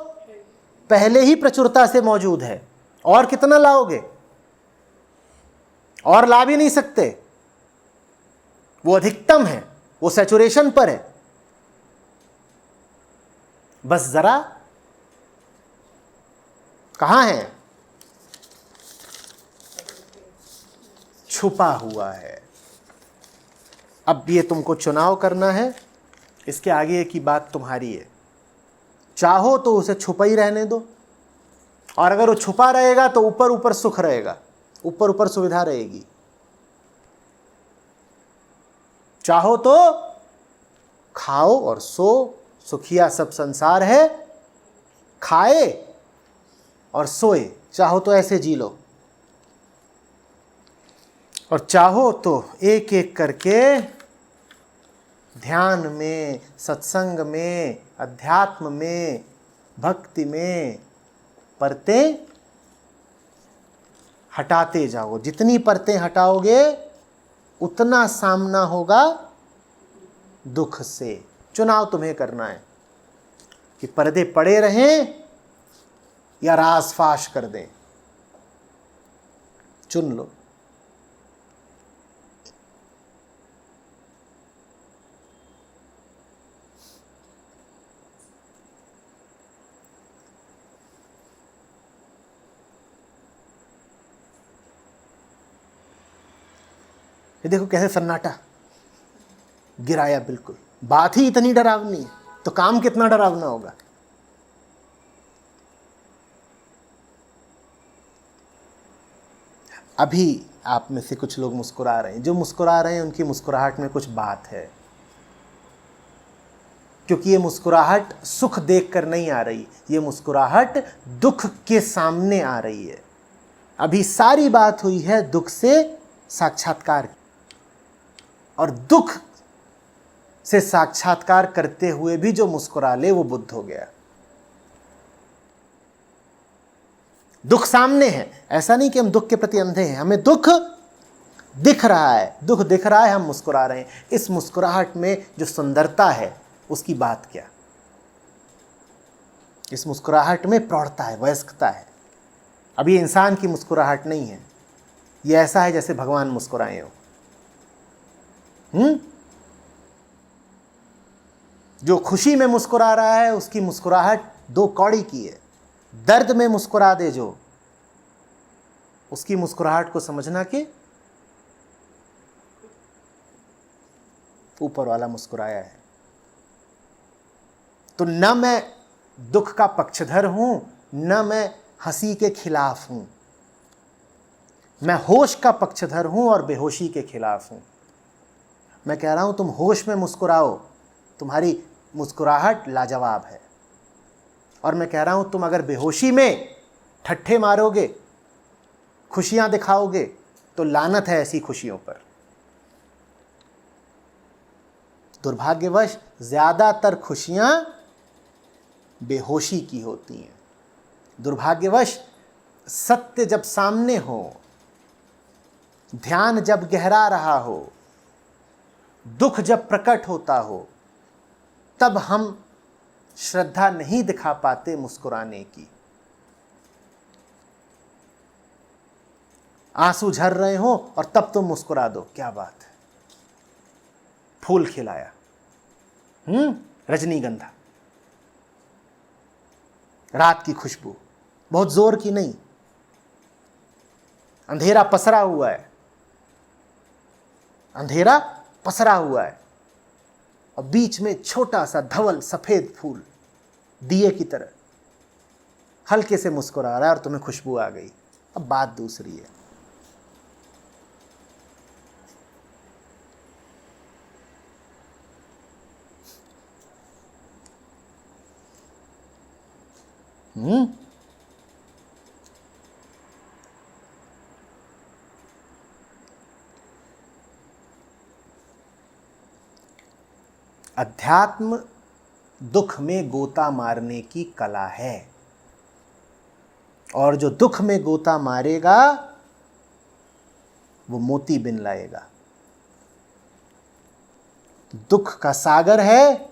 पहले ही प्रचुरता से मौजूद है। और कितना लाओगे? और ला भी नहीं सकते, वो अधिकतम है, वो सैचुरेशन पर है। बस जरा कहां है? छुपा हुआ है। अब ये तुमको चुनाव करना है, इसके आगे की बात तुम्हारी है। चाहो तो उसे छुपा ही रहने दो, और अगर वो छुपा रहेगा तो ऊपर ऊपर सुख रहेगा, ऊपर ऊपर सुविधा रहेगी। चाहो तो खाओ और सो, सुखिया सब संसार है, खाए और सोए। चाहो तो ऐसे जी लो, और चाहो तो एक एक करके ध्यान में, सत्संग में, अध्यात्म में, भक्ति में परतें हटाते जाओ। जितनी परतें हटाओगे उतना सामना होगा दुख से। चुनाव तुम्हें करना है कि पर्दे पड़े रहें या रास फाश कर दें, चुन लो। ये देखो कैसे सन्नाटा गिराया, बिल्कुल। बात ही इतनी डरावनी है तो काम कितना डरावना होगा। अभी आप में से कुछ लोग मुस्कुरा रहे हैं, जो मुस्कुरा रहे हैं उनकी मुस्कुराहट में कुछ बात है, क्योंकि ये मुस्कुराहट सुख देखकर नहीं आ रही, ये मुस्कुराहट दुख के सामने आ रही है। अभी सारी बात हुई है दुख से साक्षात्कार की, और दुख से साक्षात्कार करते हुए भी जो मुस्कुरा ले वो बुद्ध हो गया। दुख सामने है, ऐसा नहीं कि हम दुख के प्रति अंधे हैं, हमें दुख दिख रहा है, दुख दिख रहा है, हम मुस्कुरा रहे हैं। इस मुस्कुराहट में जो सुंदरता है उसकी बात क्या, इस मुस्कुराहट में प्रौढ़ता है, वयस्कता है। अब ये इंसान की मुस्कुराहट नहीं है, ये ऐसा है जैसे भगवान मुस्कुराए हो। जो खुशी में मुस्कुरा रहा है उसकी मुस्कुराहट 2 कौड़ी की है। दर्द में मुस्कुरा दे जो, उसकी मुस्कुराहट को समझना कि ऊपर वाला मुस्कुराया है। तो न मैं दुख का पक्षधर हूं, न मैं हंसी के खिलाफ हूं, मैं होश का पक्षधर हूं और बेहोशी के खिलाफ हूं। मैं कह रहा हूं तुम होश में मुस्कुराओ, तुम्हारी मुस्कुराहट लाजवाब है। और मैं कह रहा हूं तुम अगर बेहोशी में ठट्ठे मारोगे, खुशियां दिखाओगे, तो लानत है ऐसी खुशियों पर। दुर्भाग्यवश ज्यादातर खुशियां बेहोशी की होती हैं। दुर्भाग्यवश सत्य जब सामने हो, ध्यान जब गहरा रहा हो, दुख जब प्रकट होता हो, तब हम श्रद्धा नहीं दिखा पाते मुस्कुराने की। आंसू झर रहे हो और तब तुम मुस्कुरा दो, क्या बात है, फूल खिलाया, रजनीगंधा, रात की खुशबू, बहुत जोर की नहीं, अंधेरा पसरा हुआ है, अंधेरा पसरा हुआ है, और बीच में छोटा सा धवल सफेद फूल दिए की तरह हल्के से मुस्कुरा रहा है और तुम्हें खुशबू आ गई। अब बात दूसरी है। अध्यात्म दुख में गोता मारने की कला है, और जो दुख में गोता मारेगा वो मोती बिन लाएगा। दुख का सागर है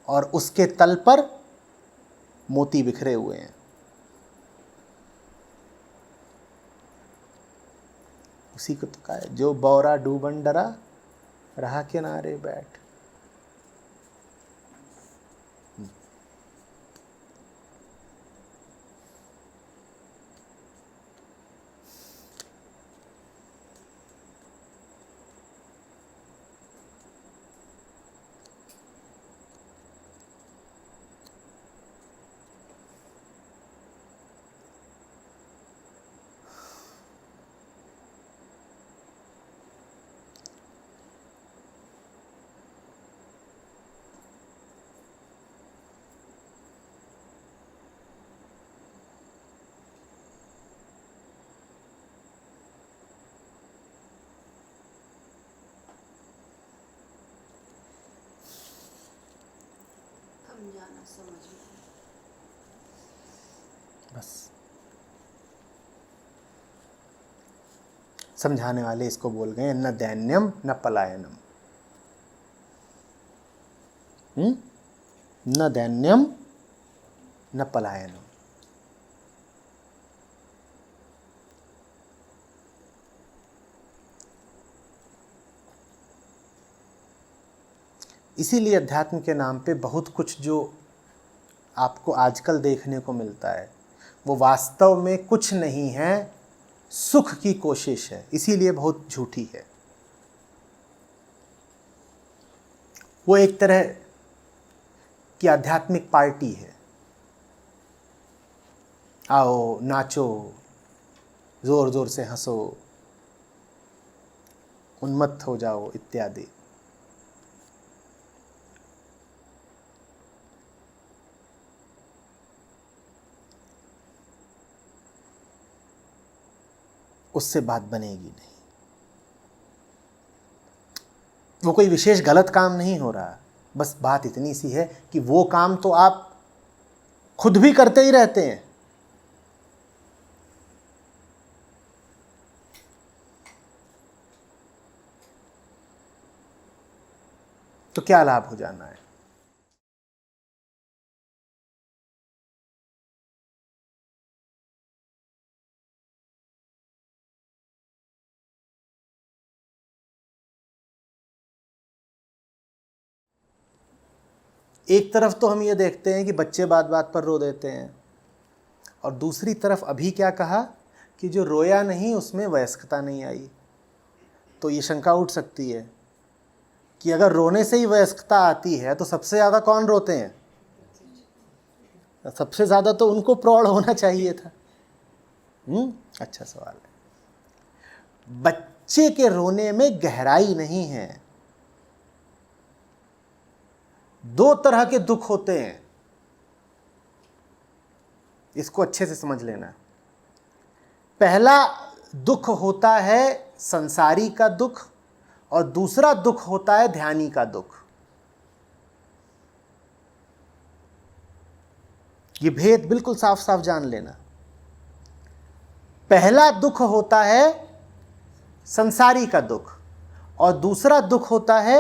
और उसके तल पर मोती बिखरे हुए हैं। उसी को तो कहा है, जो बौरा डूबन डरा रहा किनारे बैठ। समझाना, समझना, बस समझाने वाले इसको बोल गए, न दैन्यम न पलायनम। न दैन्यम न पलायनम। इसीलिए अध्यात्म के नाम पे बहुत कुछ जो आपको आजकल देखने को मिलता है वो वास्तव में कुछ नहीं है, सुख की कोशिश है, इसीलिए बहुत झूठी है। वो एक तरह की आध्यात्मिक पार्टी है, आओ नाचो, जोर जोर से हंसो, उन्मत्त हो जाओ इत्यादि। उससे बात बनेगी नहीं। वो कोई विशेष गलत काम नहीं हो रहा, बस बात इतनी सी है कि वो काम तो आप खुद भी करते ही रहते हैं। तो क्या लाभ हो जाना है? एक तरफ तो हम ये देखते हैं कि बच्चे बात बात पर रो देते हैं, और दूसरी तरफ अभी क्या कहा कि जो रोया नहीं उसमें वयस्कता नहीं आई। तो ये शंका उठ सकती है कि अगर रोने से ही वयस्कता आती है तो सबसे ज़्यादा कौन रोते हैं? सबसे ज़्यादा तो उनको प्रौढ़ होना चाहिए था। अच्छा सवाल है। बच्चे के रोने में गहराई नहीं है। दो तरह के दुख होते हैं, इसको अच्छे से समझ लेना। पहला दुख होता है संसारी का दुख, और दूसरा दुख होता है ध्यानी का दुख। ये भेद बिल्कुल साफ साफ जान लेना। पहला दुख होता है संसारी का दुख, और दूसरा दुख होता है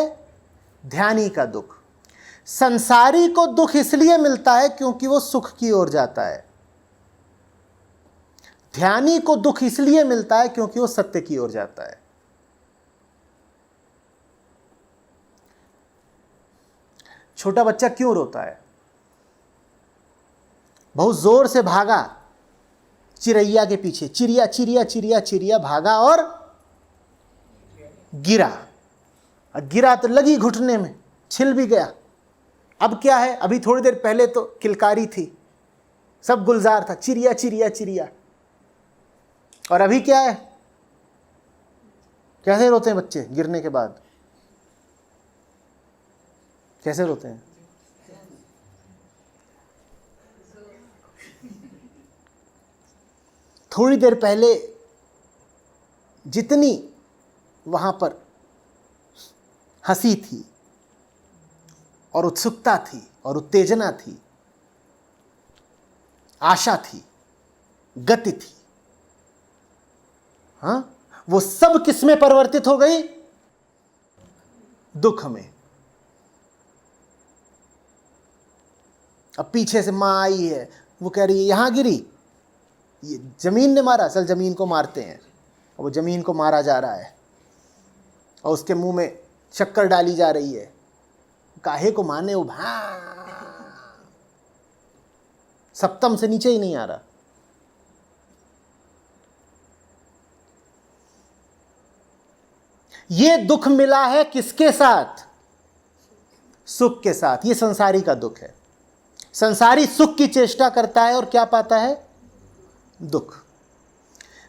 ध्यानी का दुख। संसारी को दुख इसलिए मिलता है क्योंकि वो सुख की ओर जाता है। ध्यानी को दुख इसलिए मिलता है क्योंकि वो सत्य की ओर जाता है। छोटा बच्चा क्यों रोता है? बहुत जोर से भागा चिड़ैया के पीछे, चिड़िया चिड़िया चिड़िया चिड़िया, भागा और गिरा। गिरा तो लगी घुटने में, छिल भी गया। अब क्या है? अभी थोड़ी देर पहले तो किलकारी थी, सब गुलजार था, चिड़िया चिड़िया चिड़िया। और अभी क्या है? कैसे रोते हैं बच्चे गिरने के बाद? कैसे रोते हैं? थोड़ी देर पहले जितनी वहां पर हंसी थी और उत्सुकता थी और उत्तेजना थी, आशा थी, गति थी, हाँ, वो सब किस में परिवर्तित हो गई? दुख में। अब पीछे से मां आई है, वो कह रही है यहां गिरी, ये जमीन ने मारा। चल जमीन को मारते हैं। और वो जमीन को मारा जा रहा है और उसके मुंह में शक्कर डाली जा रही है। काहे को माने? वो सप्तम से नीचे ही नहीं आ रहा। ये दुख मिला है किसके साथ? सुख के साथ। ये संसारी का दुख है। संसारी सुख की चेष्टा करता है और क्या पाता है? दुख।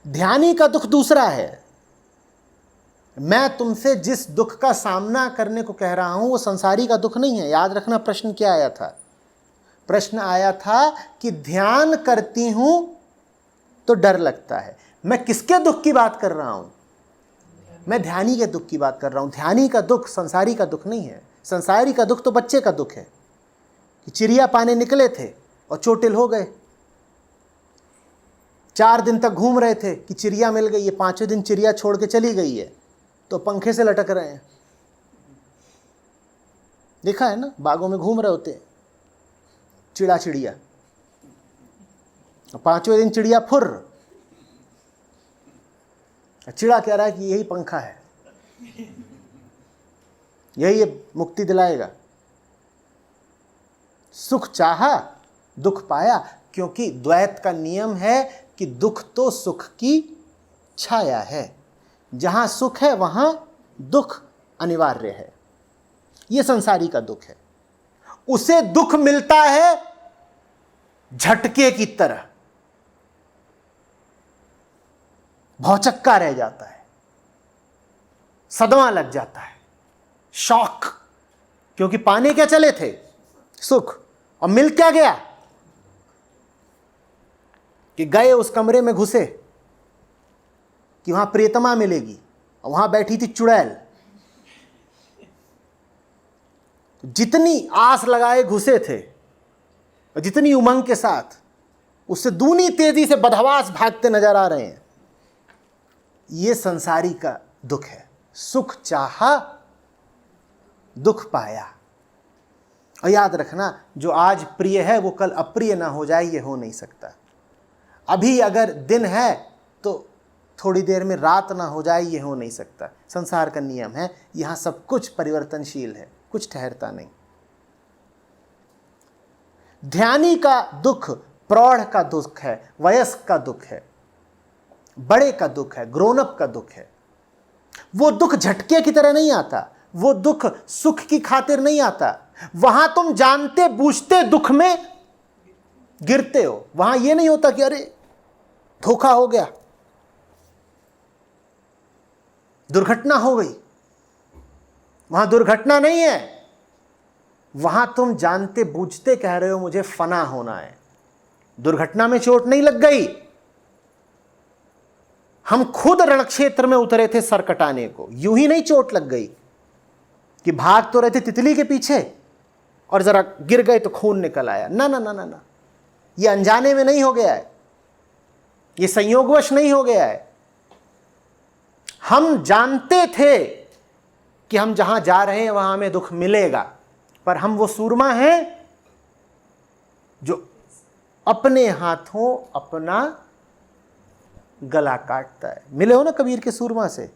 ध्यानी का दुख दूसरा है। मैं तुमसे जिस दुख का सामना करने को कह रहा हूं वो संसारी का दुख नहीं है। याद रखना प्रश्न क्या आया था? प्रश्न आया था कि ध्यान करती हूं तो डर लगता है। मैं किसके दुख की बात कर रहा हूं? मैं ध्यानी के दुख की बात कर रहा हूं। ध्यानी का दुख संसारी का दुख नहीं है। संसारी का दुख तो बच्चे का दुख है कि चिड़िया पाने निकले थे और चोटिल हो गए। 4 दिन तक घूम रहे थे कि चिड़िया मिल गई है, 5वें दिन चिड़िया छोड़ के चली गई है तो पंखे से लटक रहे हैं। देखा है ना, बागों में घूम रहे होते हैं चिड़ा चिड़िया, 5वें दिन चिड़िया फुर। चिड़ा कह रहा है कि यही पंखा है, यही ये मुक्ति दिलाएगा। सुख चाहा, दुख पाया, क्योंकि द्वैत का नियम है कि दुख तो सुख की छाया है। जहां सुख है वहां दुख अनिवार्य है। यह संसारी का दुख है। उसे दुख मिलता है झटके की तरह। भौचक्का रह जाता है, सदमा लग जाता है, शॉक। क्योंकि पाने क्या चले थे? सुख। और मिल क्या गया? कि गए उस कमरे में घुसे कि वहां प्रियतमा मिलेगी और वहां बैठी थी चुड़ैल। जितनी आस लगाए घुसे थे और जितनी उमंग के साथ, उससे दूनी तेजी से बदहवास भागते नजर आ रहे हैं। ये संसारी का दुख है। सुख चाहा, दुख पाया। और याद रखना, जो आज प्रिय है वो कल अप्रिय ना हो जाए, ये हो नहीं सकता। अभी अगर दिन है तो थोड़ी देर में रात ना हो जाए, ये हो नहीं सकता। संसार का नियम है, यहां सब कुछ परिवर्तनशील है, कुछ ठहरता नहीं। ध्यानी का दुख प्रौढ़ का दुख है, वयस्क का दुख है, बड़े का दुख है, ग्रोनअप का दुख है। वो दुख झटके की तरह नहीं आता, वो दुख सुख की खातिर नहीं आता। वहां तुम जानते बूझते दुख में गिरते हो। वहां यह नहीं होता कि अरे धोखा हो गया, दुर्घटना हो गई। वहां दुर्घटना नहीं है, वहां तुम जानते बूझते कह रहे हो मुझे फना होना है। दुर्घटना में चोट नहीं लग गई, हम खुद रणक्षेत्र में उतरे थे सर कटाने को, यूं ही नहीं चोट लग गई कि भाग तो रहे थे तितली के पीछे और जरा गिर गए तो खून निकल आया। ना ना ना ना ना, ये अनजाने में नहीं हो गया है, ये संयोगवश नहीं हो गया है। हम जानते थे कि हम जहां जा रहे हैं वहां हमें दुख मिलेगा, पर हम वो सूरमा हैं जो अपने हाथों अपना गला काटता है। मिले हो ना कबीर के सूरमा से?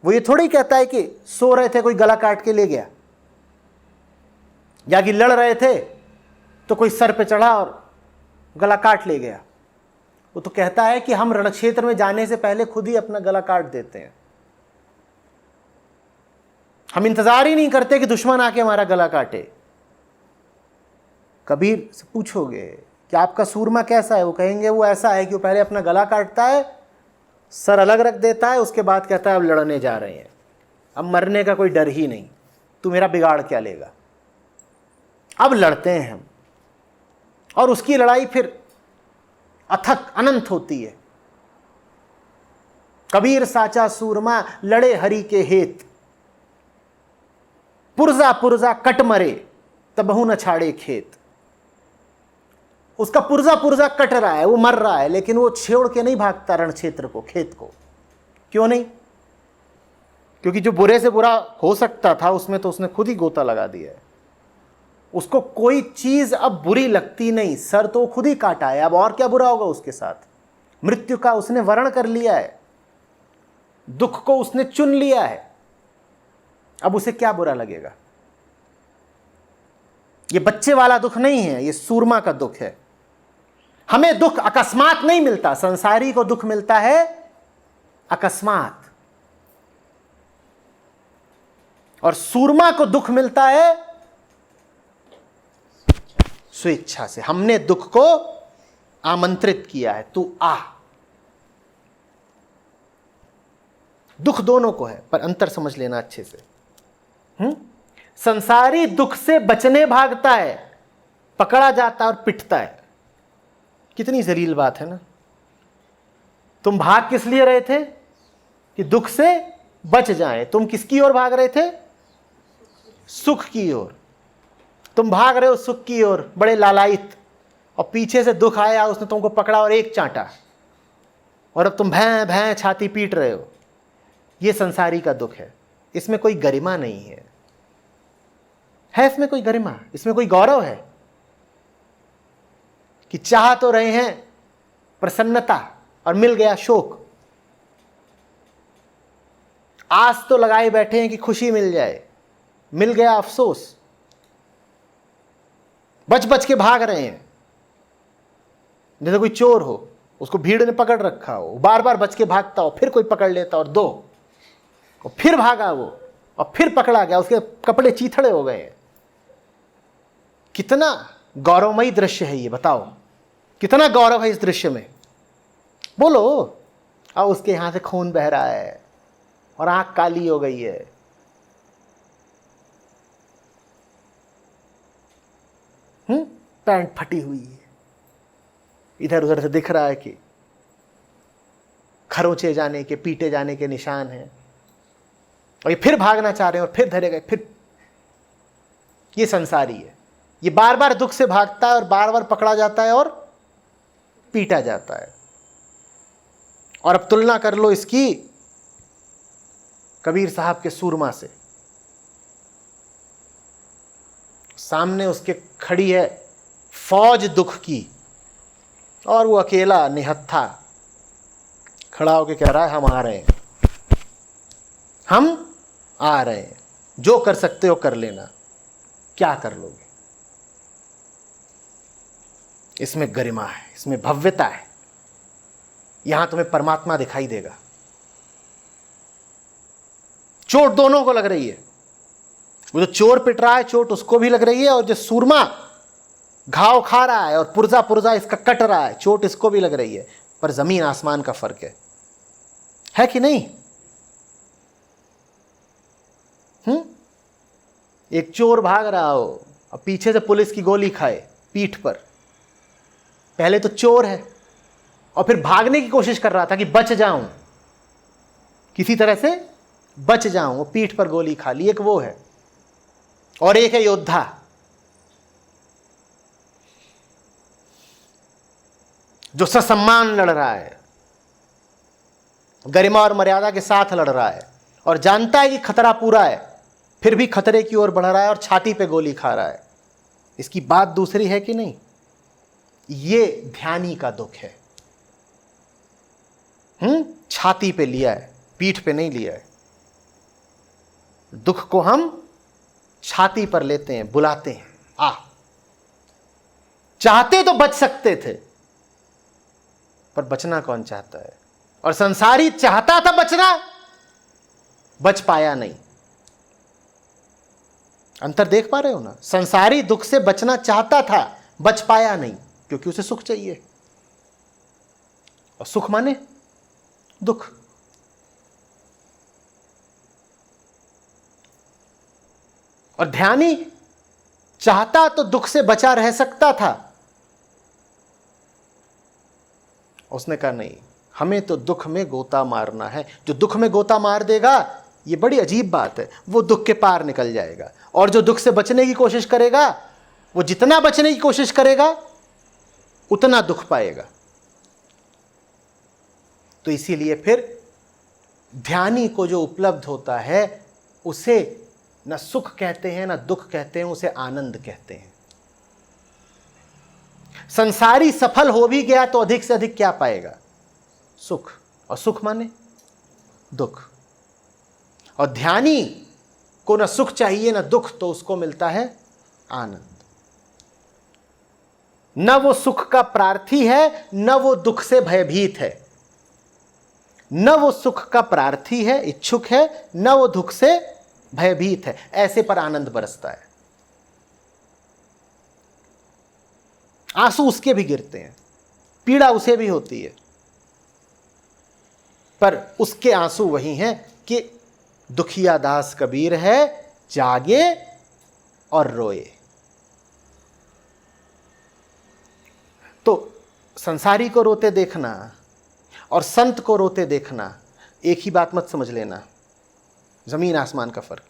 वो ये थोड़ी कहता है कि सो रहे थे कोई गला काट के ले गया, या कि लड़ रहे थे तो कोई सर पे चढ़ा और गला काट ले गया। वो तो कहता है कि हम रणक्षेत्र में जाने से पहले खुद ही अपना गला काट देते हैं। हम इंतजार ही नहीं करते कि दुश्मन आके हमारा गला काटे। कबीर से पूछोगे कि आपका सूरमा कैसा है, वो कहेंगे वो ऐसा है कि वो पहले अपना गला काटता है, सर अलग रख देता है, उसके बाद कहता है अब लड़ने जा रहे हैं, अब मरने का कोई डर ही नहीं, तू मेरा बिगाड़ क्या लेगा। अब लड़ते हैं हम, और उसकी लड़ाई फिर अथक अनंत होती है। कबीर साचा सूरमा लड़े हरि के हेत, पुरजा पुरजा कट मरे तबहु न छाड़े खेत। उसका पुरजा पुरजा कट रहा है, वो मर रहा है, लेकिन वो छेड़ के नहीं भागता रण क्षेत्र को, खेत को। क्यों नहीं? क्योंकि जो बुरे से बुरा हो सकता था उसमें तो उसने खुद ही गोता लगा दिया है। उसको कोई चीज अब बुरी लगती नहीं, सर तो खुद ही काटा है, अब और क्या बुरा होगा उसके साथ। मृत्यु का उसने वर्ण कर लिया है, दुख को उसने चुन लिया है, अब उसे क्या बुरा लगेगा। ये बच्चे वाला दुख नहीं है, ये सूरमा का दुख है। हमें दुख अकस्मात नहीं मिलता, संसारी को दुख मिलता है अकस्मात, और सूरमा को दुख मिलता है स्वेच्छा से। हमने दुख को आमंत्रित किया है, तू आ। दुख दोनों को है, पर अंतर समझ लेना अच्छे से। संसारी दुख से बचने भागता है, पकड़ा जाता है और पिटता है। कितनी जलील बात है ना। तुम भाग किस लिए रहे थे? कि दुख से बच जाएं। तुम किसकी ओर भाग रहे थे? सुख की ओर। तुम भाग रहे हो सुख की ओर, बड़े लालायित, और पीछे से दुख आया, उसने तुमको पकड़ा और एक चांटा, और अब तुम भैं भैं छाती पीट रहे हो। ये संसारी का दुख है, इसमें कोई गरिमा नहीं है। इसमें कोई गरिमा, इसमें कोई गौरव है कि चाह तो रहे हैं प्रसन्नता और मिल गया शोक, आस तो लगाए बैठे हैं कि खुशी मिल जाए, मिल गया अफसोस, बच बच के भाग रहे हैं। जैसे कोई चोर हो, उसको भीड़ ने पकड़ रखा हो, बार बार बच के भागता हो, फिर कोई पकड़ लेता और दो, और फिर भागा वो, और फिर पकड़ा गया, उसके कपड़े चीथड़े हो गए। कितना गौरवमयी दृश्य है ये, बताओ कितना गौरव है इस दृश्य में। बोलो, और उसके यहां से खून बह रहा है और आंख काली हो गई है। पैंट फटी हुई है, इधर उधर से दिख रहा है कि खरोंचे जाने के, पीटे जाने के निशान हैं, और ये फिर भागना चाह रहे हैं और फिर धरे गए। फिर ये संसारी है, ये बार बार दुख से भागता है और बार बार पकड़ा जाता है और पीटा जाता है। और अब तुलना कर लो इसकी कबीर साहब के सूरमा से। सामने उसके खड़ी है फौज दुख की, और वो अकेला निहत्था खड़ा होकर कह रहा है हम आ रहे हैं, हम आ रहे हैं, जो कर सकते हो कर लेना। क्या कर लोगे? इसमें गरिमा है, इसमें भव्यता है, यहां तुम्हें परमात्मा दिखाई देगा। चोट दोनों को लग रही है, वो जो चोर पिट रहा है चोट उसको भी लग रही है, और जो सूरमा घाव खा रहा है और पुर्जा पुर्जा इसका कट रहा है चोट इसको भी लग रही है। पर जमीन आसमान का फर्क है कि नहीं? एक चोर भाग रहा हो और पीछे से पुलिस की गोली खाए पीठ पर, पहले तो चोर है और फिर भागने की कोशिश कर रहा था कि बच जाऊं, किसी तरह से बच जाऊं, वो पीठ पर गोली खा ली। एक वो है, और एक है योद्धा, जो ससम्मान लड़ रहा है, गरिमा और मर्यादा के साथ लड़ रहा है, और जानता है कि खतरा पूरा है फिर भी खतरे की ओर बढ़ रहा है और छाती पे गोली खा रहा है। इसकी बात दूसरी है कि नहीं? ये ध्यानी का दुख है। छाती पे लिया है, पीठ पे नहीं लिया है। दुख को हम छाती पर लेते हैं, बुलाते हैं, आ। चाहते तो बच सकते थे, पर बचना कौन चाहता है? और संसारी चाहता था बचना, बच पाया नहीं। अंतर देख पा रहे हो ना? संसारी दुख से बचना चाहता था, बच पाया नहीं, क्योंकि उसे सुख चाहिए, और सुख माने दुख। और ध्यानी चाहता तो दुख से बचा रह सकता था, उसने कहा नहीं, हमें तो दुख में गोता मारना है। जो दुख में गोता मार देगा, ये बड़ी अजीब बात है, वो दुख के पार निकल जाएगा। और जो दुख से बचने की कोशिश करेगा, वो जितना बचने की कोशिश करेगा उतना दुख पाएगा। तो इसीलिए फिर ध्यानी को जो उपलब्ध होता है उसे न सुख कहते हैं न दुख कहते हैं, उसे आनंद कहते हैं। संसारी सफल हो भी गया तो अधिक से अधिक क्या पाएगा? सुख, और सुख माने दुख। और ध्यानी को न सुख चाहिए न दुख, तो उसको मिलता है आनंद। न वो सुख का प्रार्थी है न वो दुख से भयभीत है, न वो सुख का प्रार्थी है, इच्छुक है, न वो दुख से भयभीत है। ऐसे पर आनंद बरसता है। आंसू उसके भी गिरते हैं, पीड़ा उसे भी होती है, पर उसके आंसू वही हैं कि दुखिया दास कबीर है, जागे और रोए। तो संसारी को रोते देखना और संत को रोते देखना एक ही बात मत समझ लेना, जमीन आसमान का फर्क।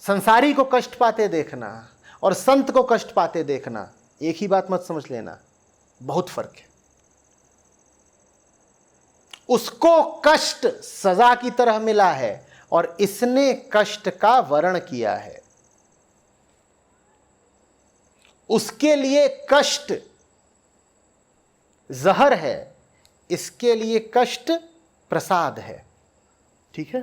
संसारी को कष्ट पाते देखना और संत को कष्ट पाते देखना एक ही बात मत समझ लेना, बहुत फर्क है। उसको कष्ट सजा की तरह मिला है और इसने कष्ट का वरण किया है। उसके लिए कष्ट जहर है, इसके लिए कष्ट प्रसाद है। ठीक है।